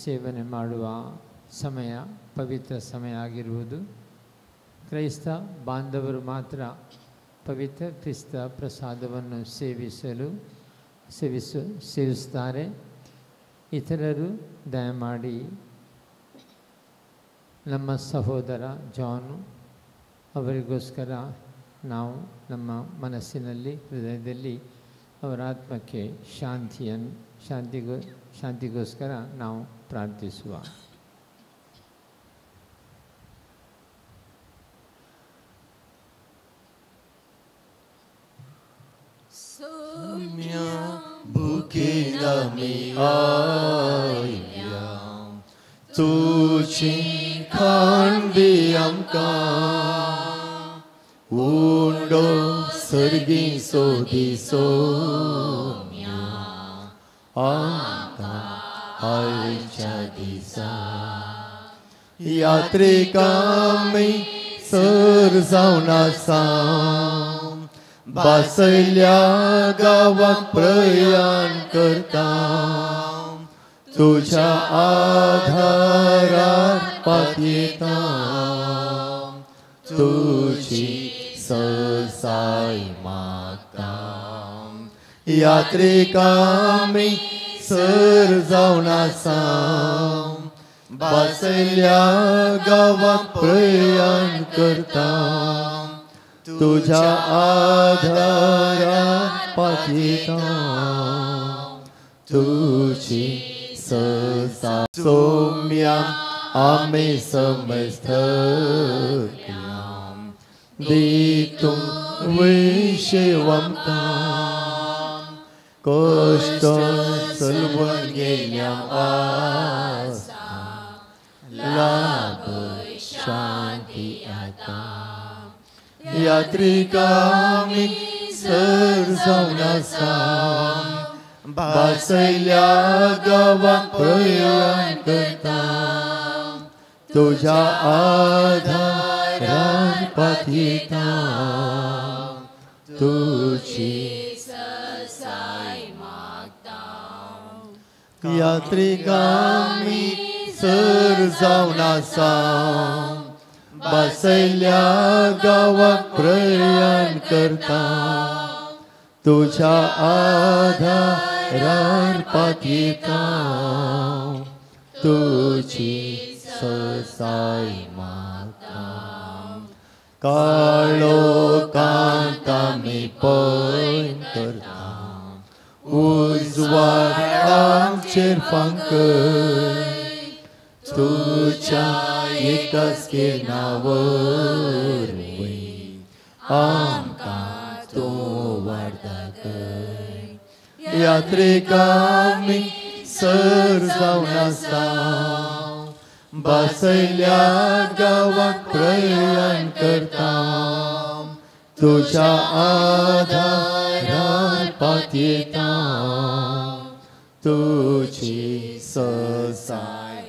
ಸೇವನೆ ಮಾಡುವ ಸಮಯ ಪವಿತ್ರ ಸಮಯ ಆಗಿರುವುದು. ಕ್ರೈಸ್ತ ಬಾಂಧವರು ಮಾತ್ರ ಪವಿತ್ರ ಕ್ರಿಸ್ತ ಪ್ರಸಾದವನ್ನು ಸೇವಿಸ್ತಾರೆ. ಇತರರು ದಯಮಾಡಿ ನಮ್ಮ ಸಹೋದರ ಜಾನು ಅವರಿಗೋಸ್ಕರ ನಾವು ನಮ್ಮ ಮನಸ್ಸಿನಲ್ಲಿ ಹೃದಯದಲ್ಲಿ ಅವರ ಆತ್ಮಕ್ಕೆ ಶಾಂತಿಗೋಸ್ಕರ ನಾವು ಪ್ರಾರ್ಥಿಸುವ. Sumya bukilami ayya, tuchi khanbi amka, undo sargi sodi somya, amka halcha disa. Yatrikami sar zauna sam, बासयल्या गावाक प्रयाण करता, तुझ्या आधारार पातयेता, तुझी ससाय मागता. यात्रेकामी सर जावन आसा, बासयल्या गावाक प्रयाण करता, तुझ्या आधारार पातयेता, तुझी ससा. सौम्या आमी समस्तक्यां दितुं विशेव आमकां, कश्ट चलवून गेल्या आसा, लाभय शांती आता. यात्रिकामी सर जावन आसा, बसयल्या गावाक प्रयाण करता तुझ्या आधारार पातयेता तुझी यात्रिकांनी सर जावन आसा बसयल्या गावाक प्रयाण करता तुझ्या आधारार पातयेता तुझी ससाय मागता काळोखांत आमी पैन करता उजवाड आमचेर फांकय तुझ्या एकाच किरणावर आमकां तूं वाडताकय यात्रिकांनी सर जावन आसा बसयल्या गावाक प्रयाण करता तुझ्या आधारार पातयेता तुझी ससाय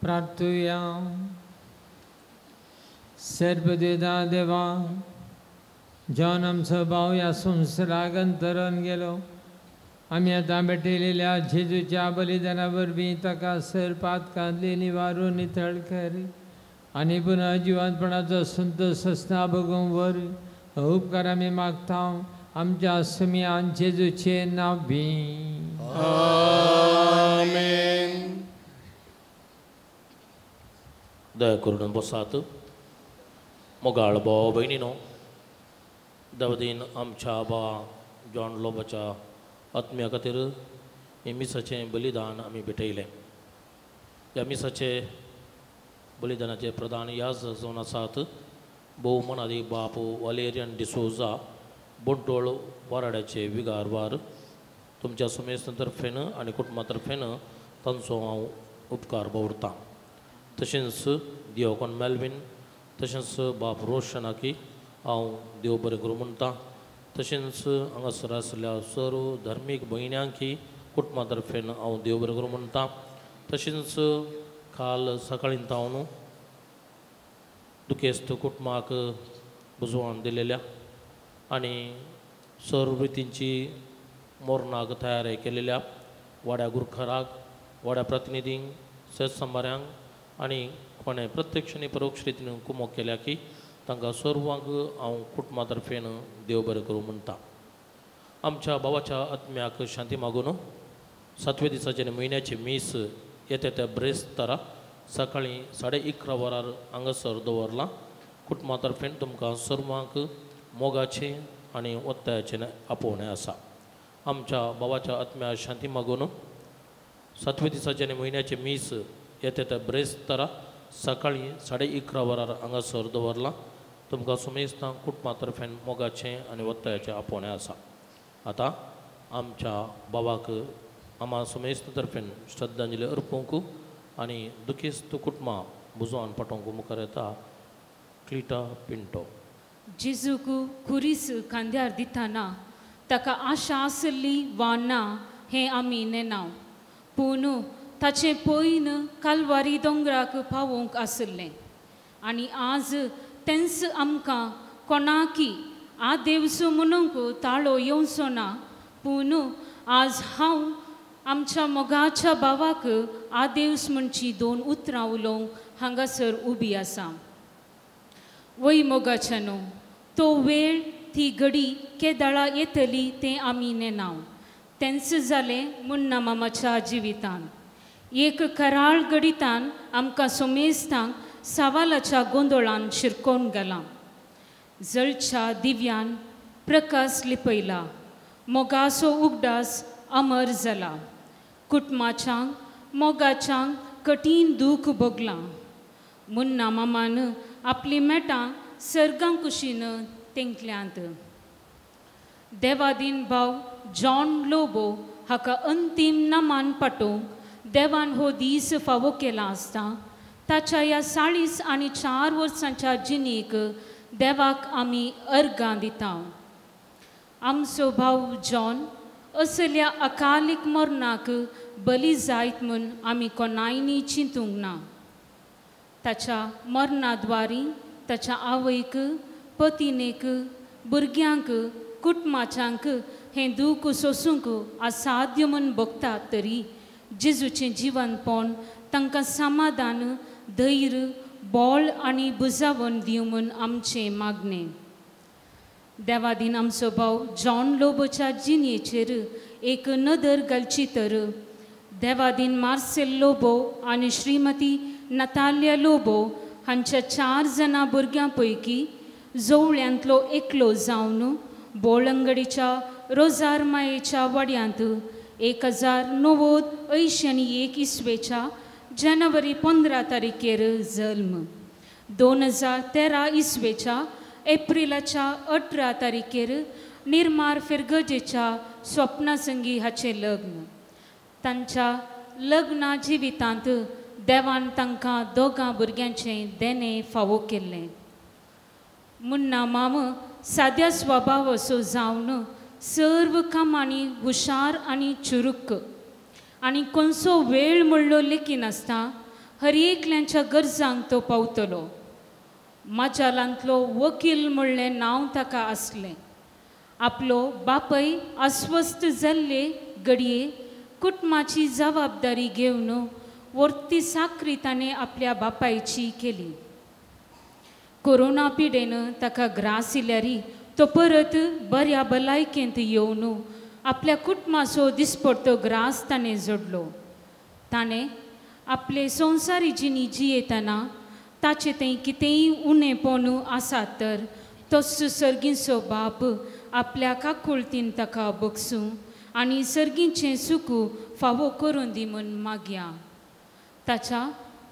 प्रार्थूया. सर्वदेदा देवा, जावन आमचो भाव ह्या संवसाराक अंतरान गेलो, आमी आतां भेटयलेल्या जेजूच्या बलिदाना वरवीं ताका सरपातकांतली निवारून नितळ कर आनी पुन्हा जिवंतपणाचो संतोश आसता भोगूंक वर. उपकार आमी मागता आमच्या सुमयान जेजूचे नांवी. आमेन. दया करून बसात. मोगाळ भाव भयणीनो, दावदीन आमच्या भावा जॉन लोबाच्या आत्म्या खातीर हे मिसाचें बलिदान आमी भेटयलें. ह्या मिसाचे बलिदानाचे प्रधान याज जावन आसात भोवमनादी बाप वालेरियन डिसोजा, बोड्डोळ वाराड्याचे विगारवार. तुमच्या सुमेस्तर्फेन आनी कुटुंबा तर्फेन तांचो हांव उपकार भोवरतां. तशेंच दियोकॉन मेल्विन, तशेंच बाप रोशनाकी हांव देव बरें करूं म्हणटा. तशेंच हांगासर आसल्या सर्व धर्मीक भयण्यांकी कुटुंबा तर्फेन हांव देव बरें करूं म्हणटा. तशेंच काल सकाळीं तावन दुखेस्त कुटुंबाक बुजवान दिलेल्या आणि सर्व रितींची मोरणाक तयारी केलेल्या वाड्या गुरखराक वाड्या प्रतिनिधींक सेज सांबाऱ्यांक आनी कोणें प्रत्यक्ष आनी परोक्ष रितीन कुमोक केल्या की तांकां सर्वांक हांव कुटुंबा तर्फेन देव बरें करूं म्हणटा. आमच्या भावाच्या आत्म्याक शांती मागून 7व्या दिसाचे म्हयन्याचे मीस येता त्या ब्रेस्तारा सकाळीं 11:30 वरार हांगासर दवरलां. कुटुंबा तर्फेन तुमकां सर्वांक मोगाचें आनी वत्तायाचें आपोवणें आसा. आमच्या भावाच्या आत्म्याक शांती मागून 7व्या दिसाचे म्हयन्याचे मीस येता त्या ब्रेस्तारा सकाळीं 11:30 वरार हांगासर दवरलां. तुमकां सुमेस्तां कुटुंबा तर्फेन मोगाचें आनी वत्तायाचें आपोवणें आसा. आतां आमच्या भावाक आमा सुमेस्त तर्फेन श्रद्धांजली अर्पूंक आनी दुखेस्त कुटुंबां बुजोवन पाठोवंक मुखार येता क्लिटा पिंटो. जेजूक कुरीस खांद्यार दितना ताका आशा आसली वा ना हें आमी नेनाव, पूण ताचें पयन कालवारी दोंगराक पावोवंक आसलें आनी आज तेंच आमकां कोणाकी आ देवसो म्हणूंक ताळो येवचो ना. पूण आज हांव आमच्या मोगाच्या भावाक आ देवस म्हणची 2 उतरां उलोवंक हांगासर उबी आसा. वय मोगाच्यानो, तो वेळ ती घडी केदाळा येतली तें आमी नेनाव. तेंच जालें मुन्ना मामाच्या जिवितान. एक कराळ घडीतान आमकां सोमेस्तांक सावालाच्या गोंदळान शिरकोवन गेलां. जळच्या दिव्यान प्रकाश लिपयला, मोगाचो उगडास अमर जाला. कुटुंबाच्यांक मोगाच्यांक कठीण दूख भोगलां. मुन्ना मामान आपली मेटां सर्गां कुशीन तेंकल्यांत. देवादीन भाव जॉन लोबो हाका अंतीम नमान पाठोवंक देवान हो दीस फावो केला आसता ताच्या ह्या 40 वर्सांच्या जिणेक देवाक आमी अर्गां दिता. आमचो भाव जॉन असल्या अकालीक मरणाक बली जायत म्हूण आमी कोणायनी चिंतूंक ना. ताच्या मरणाद्वारी ताच्या आवयक, पतिनेक, भुरग्यांक, कुटुंबाच्यांक हें दूख सोसूंक असाध्य म्हूण बगतात तरी जेजूचें जिवनपण तांकां समाधान, धैर्य, बोळ आनी बुजावण दिवं म्हूण आमचें मागणें. देवादीन आमचो भाव जॉन लोबोच्या जिणेचेर एक नदर घालची तर देवादीन मार्सेल लोबो आनी श्रीमती नतालिया लोबो हांच्या 4 जाणां भुरग्यां पैकी जवळ्यांतलो एकलो जावन बोळंगडीच्या रोजार मायेच्या वाड्यांत 1981 इसवेच्या जानेवारी 15 तारखेर जल्म. 2013 इसवेच्या एप्रिलाच्या 18 तारखेर निर्मार फिरगजेच्या स्वप्नासंगी हाचें लग्न. तांच्या लग्ना जिवितांत देवान तांकां 2 भुरग्यांचें देणें फावो केल्लें. मुन्ना माम साद्या स्वभाव असो जावन सर्व कामांनी हुशार आनी चुरुक आनी खंयचो वेळ म्हणलो लेखी नासता हर एकल्यांच्या गरजांक तो पावतलो. माजालांतलो वकील म्हणलें नांव ताका आसलें. आपलो बापय अस्वस्थ जाल्ले घडये कुटुंबाची जबाबदारी घेवन वर्ती साकरी ताणें आपल्या बापायची केली. कोरोना पिडेन ताका ग्रास इल्यारी तो परत बऱ्या भलायकेंत येवन आपल्या कुटुंबाचो दिसपडतो ग्रास ताणें जोडलो. ताणें आपले संवसारी जिणी जियेतना ताचें तें कितेंय उणेपण आसात तर तोच सर्गीचो बाप आपल्या काकुळतीन ताका बगसूं आनी सर्गीचें सूख फावो करून दी म्हूण मागया. ताच्या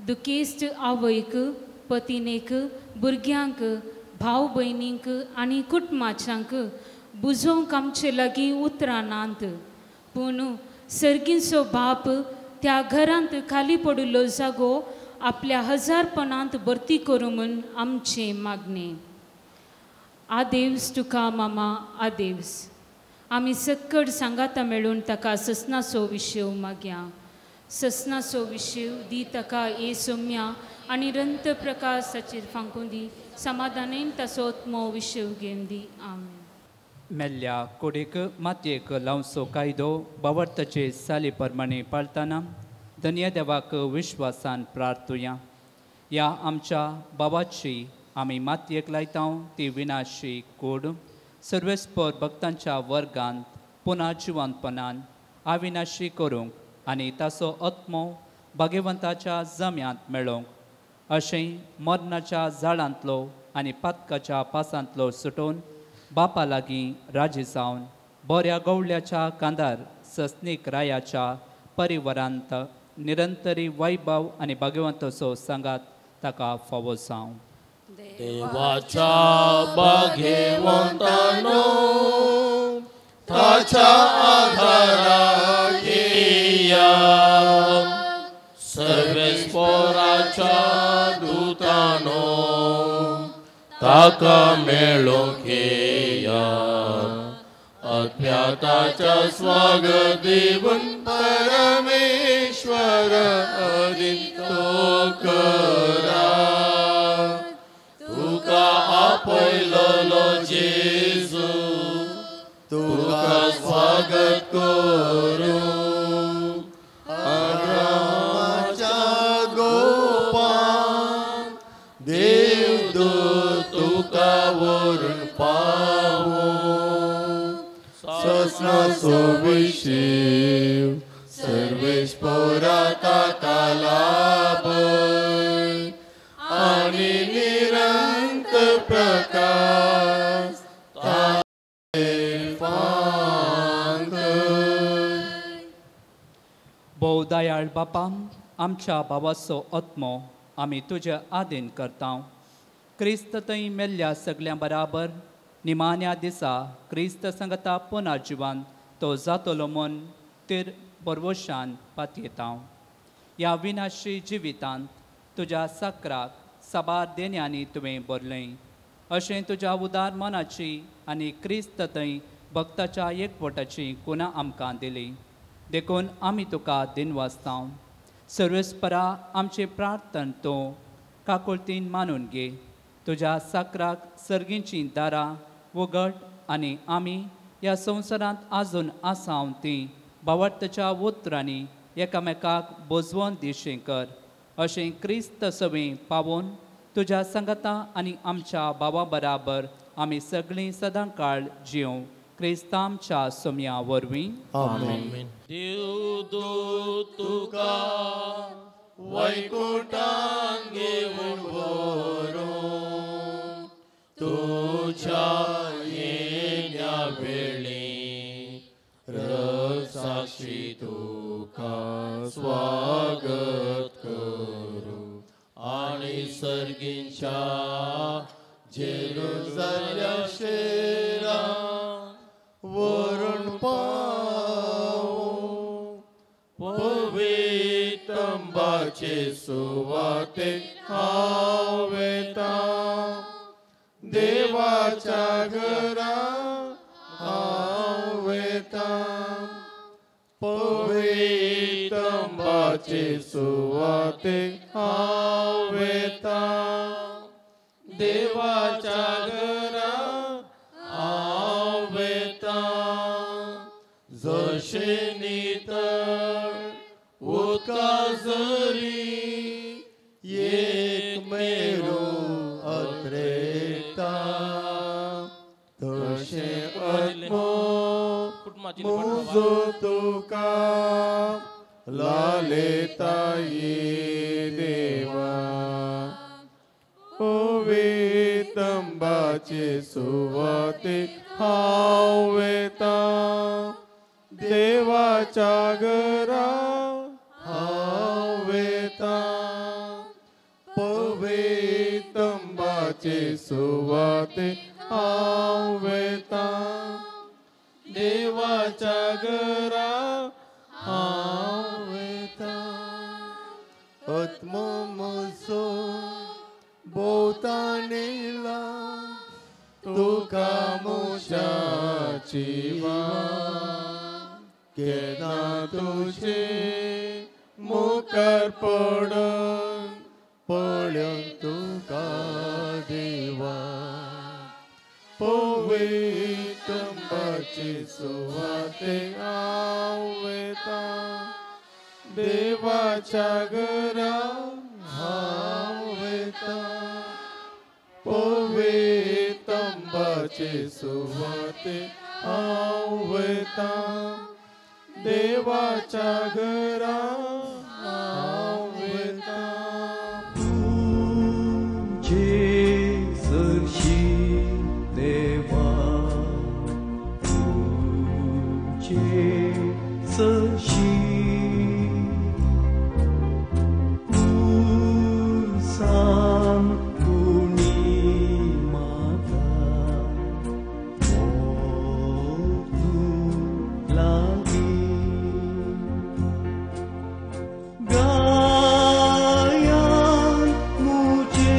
दुखेस्त आवयक, पतिनेक, भुरग्यांक, भाव भयणींक आनी कुटुंबाच्यांक बुजोवंक आमचे लागीं उतरां नात. पूण सर्गीचो बाप त्या घरांत खाली पडिल्लो जागो आपल्या हजारपणांत भरती करूं म्हूण आमचें मागणें. आदेवस तुका मामा आदेवस. आमी सक्कड सांगाता मेळून ताका ससनाचो विशव मागया. ससनाचो विशव दी ताका ए सोम्या आनी रंत प्रकाश ताचेर फांकून दी. समाधानेन ताचो आत्मो विशव घेवन दी. आमेन. मेल्ल्या कोडीक मातयेक लावचो कायदो बावर्ताचे साली प्रमाणे पाळतना धन्य देवाक विश्वासान प्रार्थुया. या आमच्या बाबाची आमी मातयेक लायता ती विनाशी कूड सर्वेस्पर भक्तांच्या वर्गांत पुन्हा जिवंतपणान अविनाशी करूंक आनी ताचो आत्मो भाग्यवंताच्या जम्यांत मेळोवंक अशें मरणाच्या झाडांतलो आनी पातकाच्या पासांतलो सुटोवन बापा लागीं राजी जावन बऱ्या गवळ्याच्या कांदार सस्नीक रायाच्या परिवारांत निरंतरी वैभव आनी भाग्यवंताचो सांगात ताका फावो जावं. देवाच्या भाग्यवंतानो ताच्या आधाराक येया सर्वेस्पराच्या दूतानो ताका मेळोंक येया अज्ञाताच्या स्वागत दिवन परमेश्वर अदितो करा तुका आपयलोलो जेजू तुका स्वागत करू अब्रामाच्या गोपान देवदूत तुका वरून पावो ससनाचो विशीव सर्वेस्परा ताका लाभय आनी निरंत प्रकाश भोव दयाळ बापा आमच्या बाबाचो आत्मो आमी तुजे आदीन करता. क्रिस्त थंय मेल्ल्या सगळ्यां बराबर निमाण्या दिसा क्रिस्त संगता पुना जिवान तो जातलो म्हूण तिर बरवशान पातयेता. ह्या विनाशी जिवितांत तुज्या साकराक साबार देण्यांनी तुवें भरलें अशें तुज्या उदार मनाची आनी क्रिस्त थंय भक्ताच्या एकवटाची कुणां आमकां दिली. देखून आमी तुका दिनवासता. सर्वेस्परा आमचे प्रार्थन तूं काकुळतीन मानून घे. तुज्या साकराक सर्गींची दारां उगड आनी आमी ह्या संवसारांत आजून आसांव तीं बावर्ताच्या उतरांनी एकामेकाक बोजवोन दिशें कर. अशें क्रिस्त सवें पावोवन तुज्या संगता आनी आमच्या बाबा बराबर आमी सगळीं सदां काळ जियों क्रिस्तांच्या सोम्या वरवीं. आमेन. देवदूत तुका वैकुंठांत घेवन व्हरून तुज्या येण्या वेळी रसाक्षी तुका स्वागत करूं आनी सर्गींच्या जेरुसलेम शेरां वरून पावूं पवित्र तंबाचे सुवातेक हांव येतां देवाच्या घरां हांव येतां पवित्र तंबाचे सुवातेक हांव येतां देवाच्या घरां हांव येतां जशें नितळ उदका जरी एक मेरो अत्रेता तशें आत्मो म्हजो तुका लालेता ये देवा पवित्र तंबाचे सुवातेक हांव येतां देवाच्या घरा हांव येतां पवित्र तंबाचे सुवातेक हांव येतां देवाच्या घरा हांव येतां आत्मो म्हजो भोवतान येयला तुका मोशाची वाट केन्ना तुजे मुखार पडन पळोवन तुका देवा पवित्र तंबाची सुवाते आवता देवाच्या घरा आवता पवित्र तंबाची सुवाते आवता देवाच्या घरा आवता सरशी देवा तुझे सरशी तू सांग कुणी माझा तू लागी गायन मुझे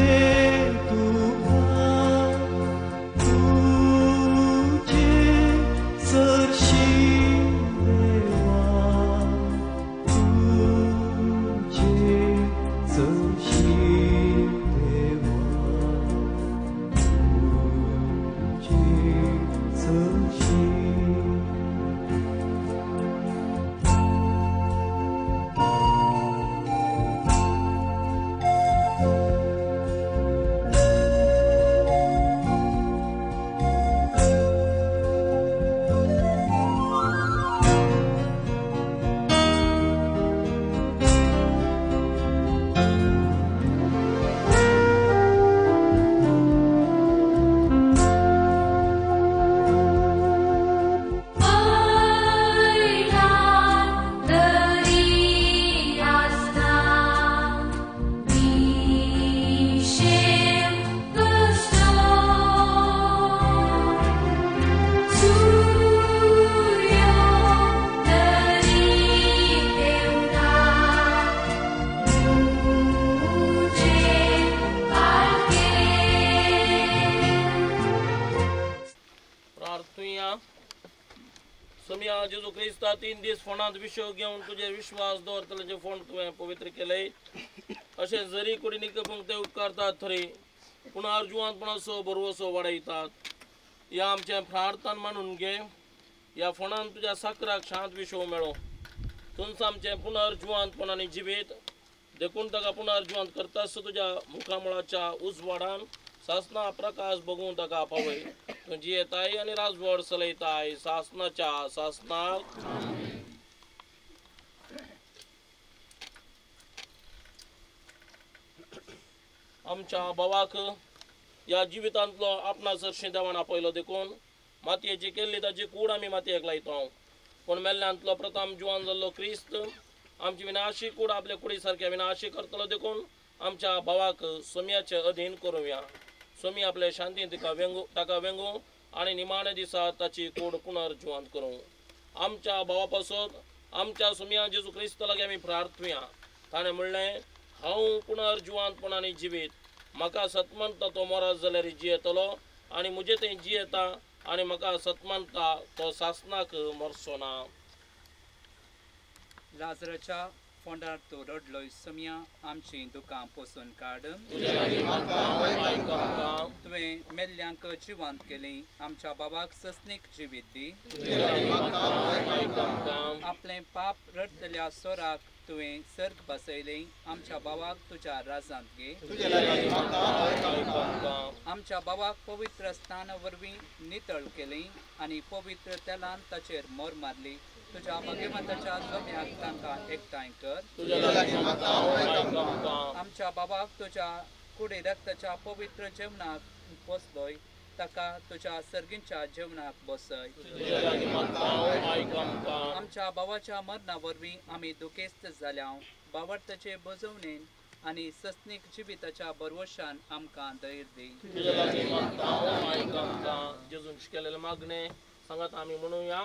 समया जेजू ख्रिस्ता 3 दीस फोंडांत विश्व घेवन तुझे विश्वास दवरतले जे फोंड तुवें पवित्र केले अशें जरी कुडी निकपूंक ते उपकारतात थरी पुनर्जुवांतपणाचो बरवसो वाडयतात या आमचे प्रार्थन मानून घे या फोंडांत तुज्या साकराक शांत विश्व मेळो थंच आमचे पुनर्जुवांतपणांनी जिवीत देखून ताका पुनर्जुवांत करता आसतना तुज्या मुखामळाच्या उजवाडान सासना प्रकाश बघून ताका पावय तुझी येताय आनी राजवड चलयताय सासनाच्या सासनाक आमच्या भावाक या जिवितांतलो आपणा चडशें देवान आपयलो देखून मातयेची केल्ली ताची कूड आमी मातयेक लायता पण मेल्ल्यांतलो प्रथम जुवान जाल्लो क्रिस्त आमची विनाशी कूड आपले कुडी सारक्या विनाशी करतलो देखून आमच्या भावाक सोम्याचे अधीन करूया सोमी आपले शांतीन ताका वेंगू आणि निमाणे दिसा ताची कूड पुनर्जुवांत करूं आमच्या भावा पासत आमच्या सोम्या जेजू क्रिस्त लागीं आमी प्रार्थुया ताणें म्हणलें हांव पुनर्जुवांतपणांनी जिवीत म्हाका सतमंता तो मोरात जाल्यार जियेतलो आनी मुजे थंय जियेता आनी म्हाका सतमंता तो सासनाक मरचो ना लाजराच्या फोंडार तो रडलोय समया आमची दुकां पोसून काड तुवें मेल्ल्यांक जिवंत केली आमच्या बाबाक ससनीक जिवीत दी आपले पाप रडतल्या सोराक तुवें सर्ग बसयली आमच्या बाबाक तुज्या राजांत घे आमच्या बाबाक पवित्र स्थाना वरवीं नितळ केली आनी पवित्र तेलान ताचेर मोर मारली तुझ्या भगवंताच्या जम्याक तांकां एकठांय कर आमच्या बाबाक तुज्या कुडी रक्ताच्या पवित्र जेवणाक बसलोय ताका तुज्या सर्गींच्या जेवणाक बसय आमच्या बाबाच्या मरणा वरवीं आमी दुखेस्त जाल्या बावर्ताचे बजवणेन आनी ससनीक जिविताच्या बरवशान आमकां धैर्य दी जेजून केलेले मागणे सांगात आमी म्हणूया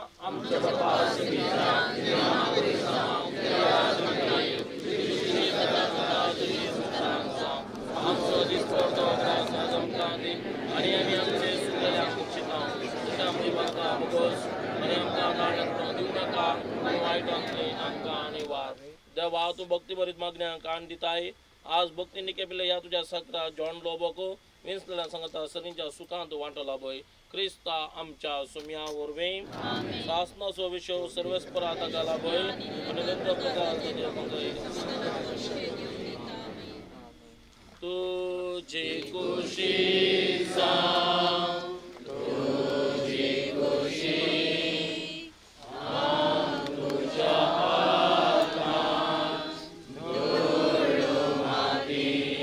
देवा तू भक्ती भरीत मागण्या कान दिताय आज भक्तीने केले या तुझ्या सकरा जॉन लोबको विन्सला सांगता सरींच्या सुखांत वांटला बोय क्रिस्ता आमच्या सुम्यावरवे शासनाचो विषय सर्वेस्परा ताका लागोय आनी नंतर प्रकार तुझे खुशी जाऊं तुझी खुशी तुझ्या हातांत दवरलो माती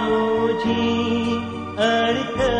मुझी अडक